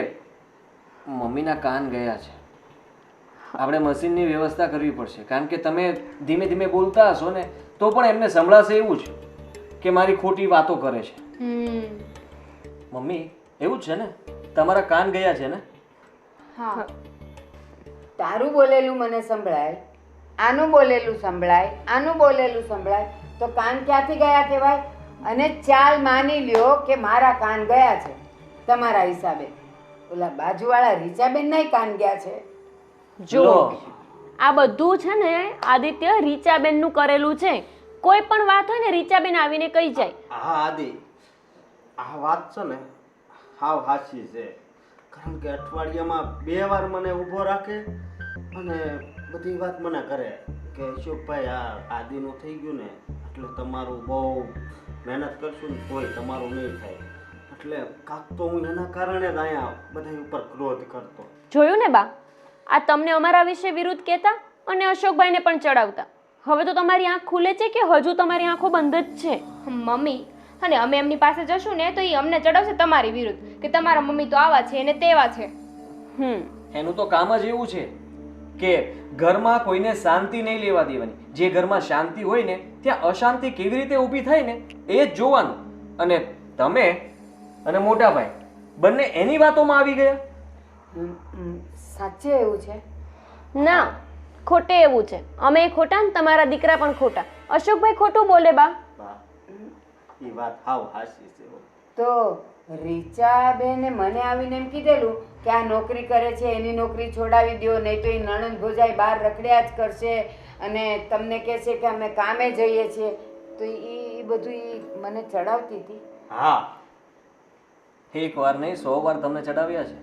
મમ્મીના કાન ગયા છે. આપણે મશીનની વ્યવસ્થા કરવી પડશે, કારણ કે તમે ધીમે ધીમે બોલતા હશો ને તો પણ એમને સંભળાશે એવું છે કે મારી ખોટી વાતો કરે છે. મમ્મી, એવું જ છે ને? તમારા કાન ગયા છે ને? હા, તારું બોલેલું મને સંભળાય, આનું બોલેલું સંભળાય, આનું બોલેલું સંભળાય, તો કાન ક્યાંથી ગયા કહેવાય? અને ચાલ માની લ્યો કે મારા કાન ગયા છે તમારા હિસાબે, ઓલા બાજુવાળા રીચાબેનનાય કાન ગયા છે. જો આ બધું છે ને આદિત્ય રીચાબેનનું કરેલું છે. કોઈ પણ વાત હોય ને રીચાબેન આવીને કહી જાય. હા આદિ, આ વાત છે ને હાવ હાચી છે. કારણ કે અઠવાડિયામાં 2 વાર મને ઊભો રાખે અને બધી વાત મને કરે કે અશોકભાઈ આ આદિનું થઈ ગયું ને એટલે તમારું બહુ મહેનત કરશું ને કોઈ તમારું નહીં થાય. એટલે કાંક તો હું એના કારણે જ અહીંયા બધા ઉપર ક્રોધ કરતો. જોયું ને બા, આ તમને અમારા વિશે વિરુદ્ધ કહેતા અને અશોકભાઈને પણ ચડાવતા. હવે તો તમારી આંખ ખુલે છે કે હજુ તમારી આંખો બંધ જ છે? મમ્મી, અને અમે એમની પાસે જશું ને તો એ અમને ચડાવશે તમારી વિરુદ્ધ કે તમારા મમ્મી તો આવા છે અને તેવા છે. એનું તો કામ જ એવું છે કે ઘરમાં કોઈને શાંતિ નહીં લેવા દેવાની. જે ઘરમાં શાંતિ હોય ને ત્યાં અશાંતિ કેવી રીતે ઊભી થાય ને એ જ જોવાનું. અને તમે અને મોટા ભાઈ બંને એની વાતોમાં આવી ગયા. સાચે એવું છે? ના, ખોટે એવું છે. અમે ખોટા ને તમારા દીકરા પણ ખોટા. અશોકભાઈ ખોટું બોલે બા. એ વાત હાવ હાચી છે. તો રીચાબેને મને આવીને એમ કીધેલું કે આ નોકરી કરે છે એની નોકરી છોડાવી દો, નહીં તો એ નણંદ ભોજાઈ બહાર રખડ્યા જ કરશે અને તમને કહે છે કે અમે કામે જઈએ છીએ. તો એ બધું ઈ મને ચડાવતી હતી. હા, 1 વાર નહીં 100 વાર તમને ચડાવ્યા છે.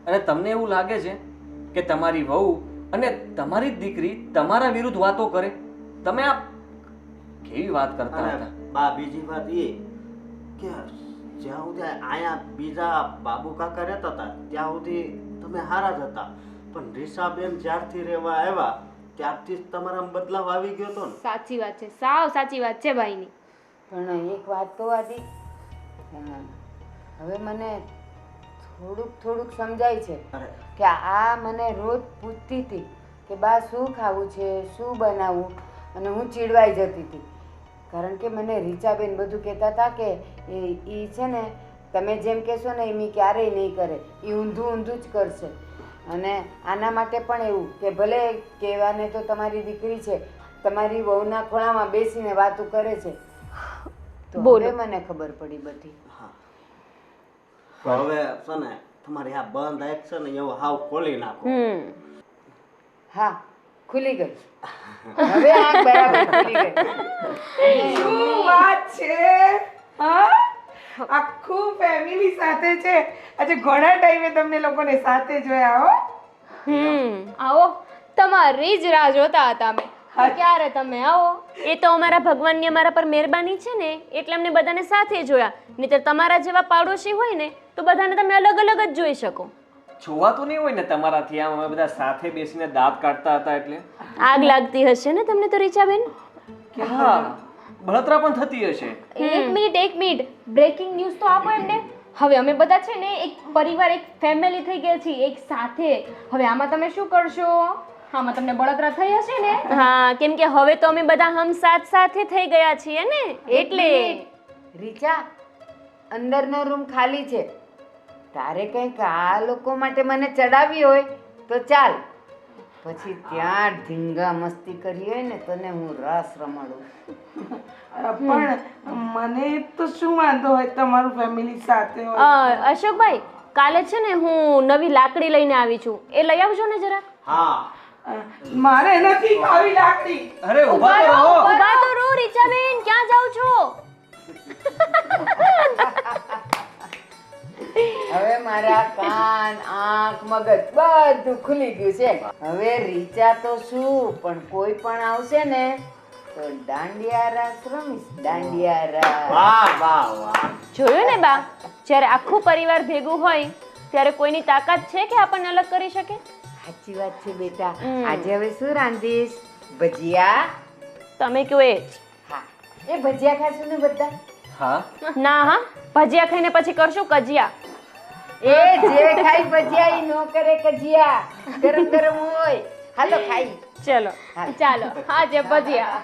અને તમને એવું લાગે છે કે તમારી વહુ અને તમારી દીકરી તમારા વિરુદ્ધ વાતો કરે? તમે આ કેવી વાત કરતા હતા? બા બીજી વાત એ કે જ્યાં સુધી અહીંયા બીજા બાબુ કાકા રહેતા હતા ત્યાં સુધી તમે હારા જ હતા, પણ રીસાબેન જ્યારથી રહેવા આવ્યા ત્યારથી જ તમારામાં બદલાવ આવી ગયો હતો ને. સાચી વાત છે, સાવ સાચી વાત છે ભાઈની. પણ એક વાત તો આદિ, હવે મને થોડુંક સમજાય છે કે આ મને રોજ પૂછતી હતી કે બા શું ખાવું છે, શું બનાવવું, અને હું ચીડવાઈ જતી હતી. કારણ કે મને રીચાબેન બધું કહેતા હતા કે એ છે ને તમે જેમ કહેશો ને એમ ક્યારેય નહીં કરે, એ ઊંધું જ કરશે. અને આના માટે પણ એવું કે ભલે કહેવાને તો તમારી દીકરી છે, તમારી વહુના ખોળામાં બેસીને વાતો કરે છે. તો હવે મને ખબર પડી બધી. હવે છે ને તમારી આ બંધ આંખ છે ને એવું હાવ ખોલી નાખો. હા, ખુલી ગઈ. હવે આંખ બરાબર ખુલી ગઈ. શું વાત છે? હા, આખું ફેમિલી સાથે છે. આજે ઘણા ટાઈમે તમને લોકોને સાથે જોયા હો. આવો, તમારી જ રાહ જોતા હતા અમે કે ક્યારે તમે આવો. એ તો અમારા ભગવાનની અમારા પર મહેરબાની છે ને એટલે અમને બધાને સાથે જોયા. નહીંતર તમારા જેવા પાડોશી હોય ને તો બધાને તમે અલગ અલગ જ જોઈ શકો. જોવાતું નહીં હોય ને તમારાથી આમ અમે બધા સાથે બેસીને દાંત કાઢતા હતા એટલે આગ લાગતી હશે ને તમને તો રીચાબેન? હા, બળતરા પણ થતી હશે. એક મિનિટ બ્રેકિંગ ન્યૂઝ તો આપો એમને. હવે અમે બધા છે ને એક પરિવાર, એક ફેમિલી થઈ ગયા છીએ એક સાથે. હવે આમાં તમે શું કરશો? આમાં તમને બળતરા થઈ હશે ને? હા, કેમ કે હવે તો અમે બધા હમ સાથે થઈ ગયા છીએ ને એટલે. રીચા, અંદરનો રૂમ ખાલી છે. તારે કંઈક આ લોકો માટે મને ચડાવી હોય તો ચાલ. પછી ત્યાં ધીંગા મસ્તી કરી હોય ને તને હું રાસ રમાડું. પણ મને તો શું વાંધો હોય તમારું ફેમિલી સાથે હોય. અશોકભાઈ કાલે છે ને હું નવી લાકડી લઈને આવી છું, એ લઈ આવજો ને જરાક. હા મારે નથી ખાવી લાકડી. અરે ઊભા તો રહો. ઊભા તો રહો રીચાબેન, ક્યાં જાવ છો? હવે મારા કાન આંખ મગજ બધું ખુલી ગયું છે. હવે રીચા તો શું પણ કોઈ પણ આવશે ને તો દાંડિયા રાસ રમીશ. દાંડિયા રાસ. વાહ વાહ વાહ. જોયું ને બા, જ્યારે આખું પરિવાર ભેગું હોય ત્યારે કોઈની તાકાત છે કે આપણને અલગ કરી શકે? સાચી વાત છે બેટા. આજે હવે શું રાંધીશ? ભજીયા. તમે કયો એ જ. હા, એ ભજીયા ખાશું ને બધા? હા ના હા, ભજીયા ખાઈને પછી કરશું કજિયા. એ જે ખાઈ ભજીયા ઈ નો કરે કજિયા. ગરમ ગરમ હોય. હાલો ખાઈ. ચલો ચાલો આજે ભજીયા.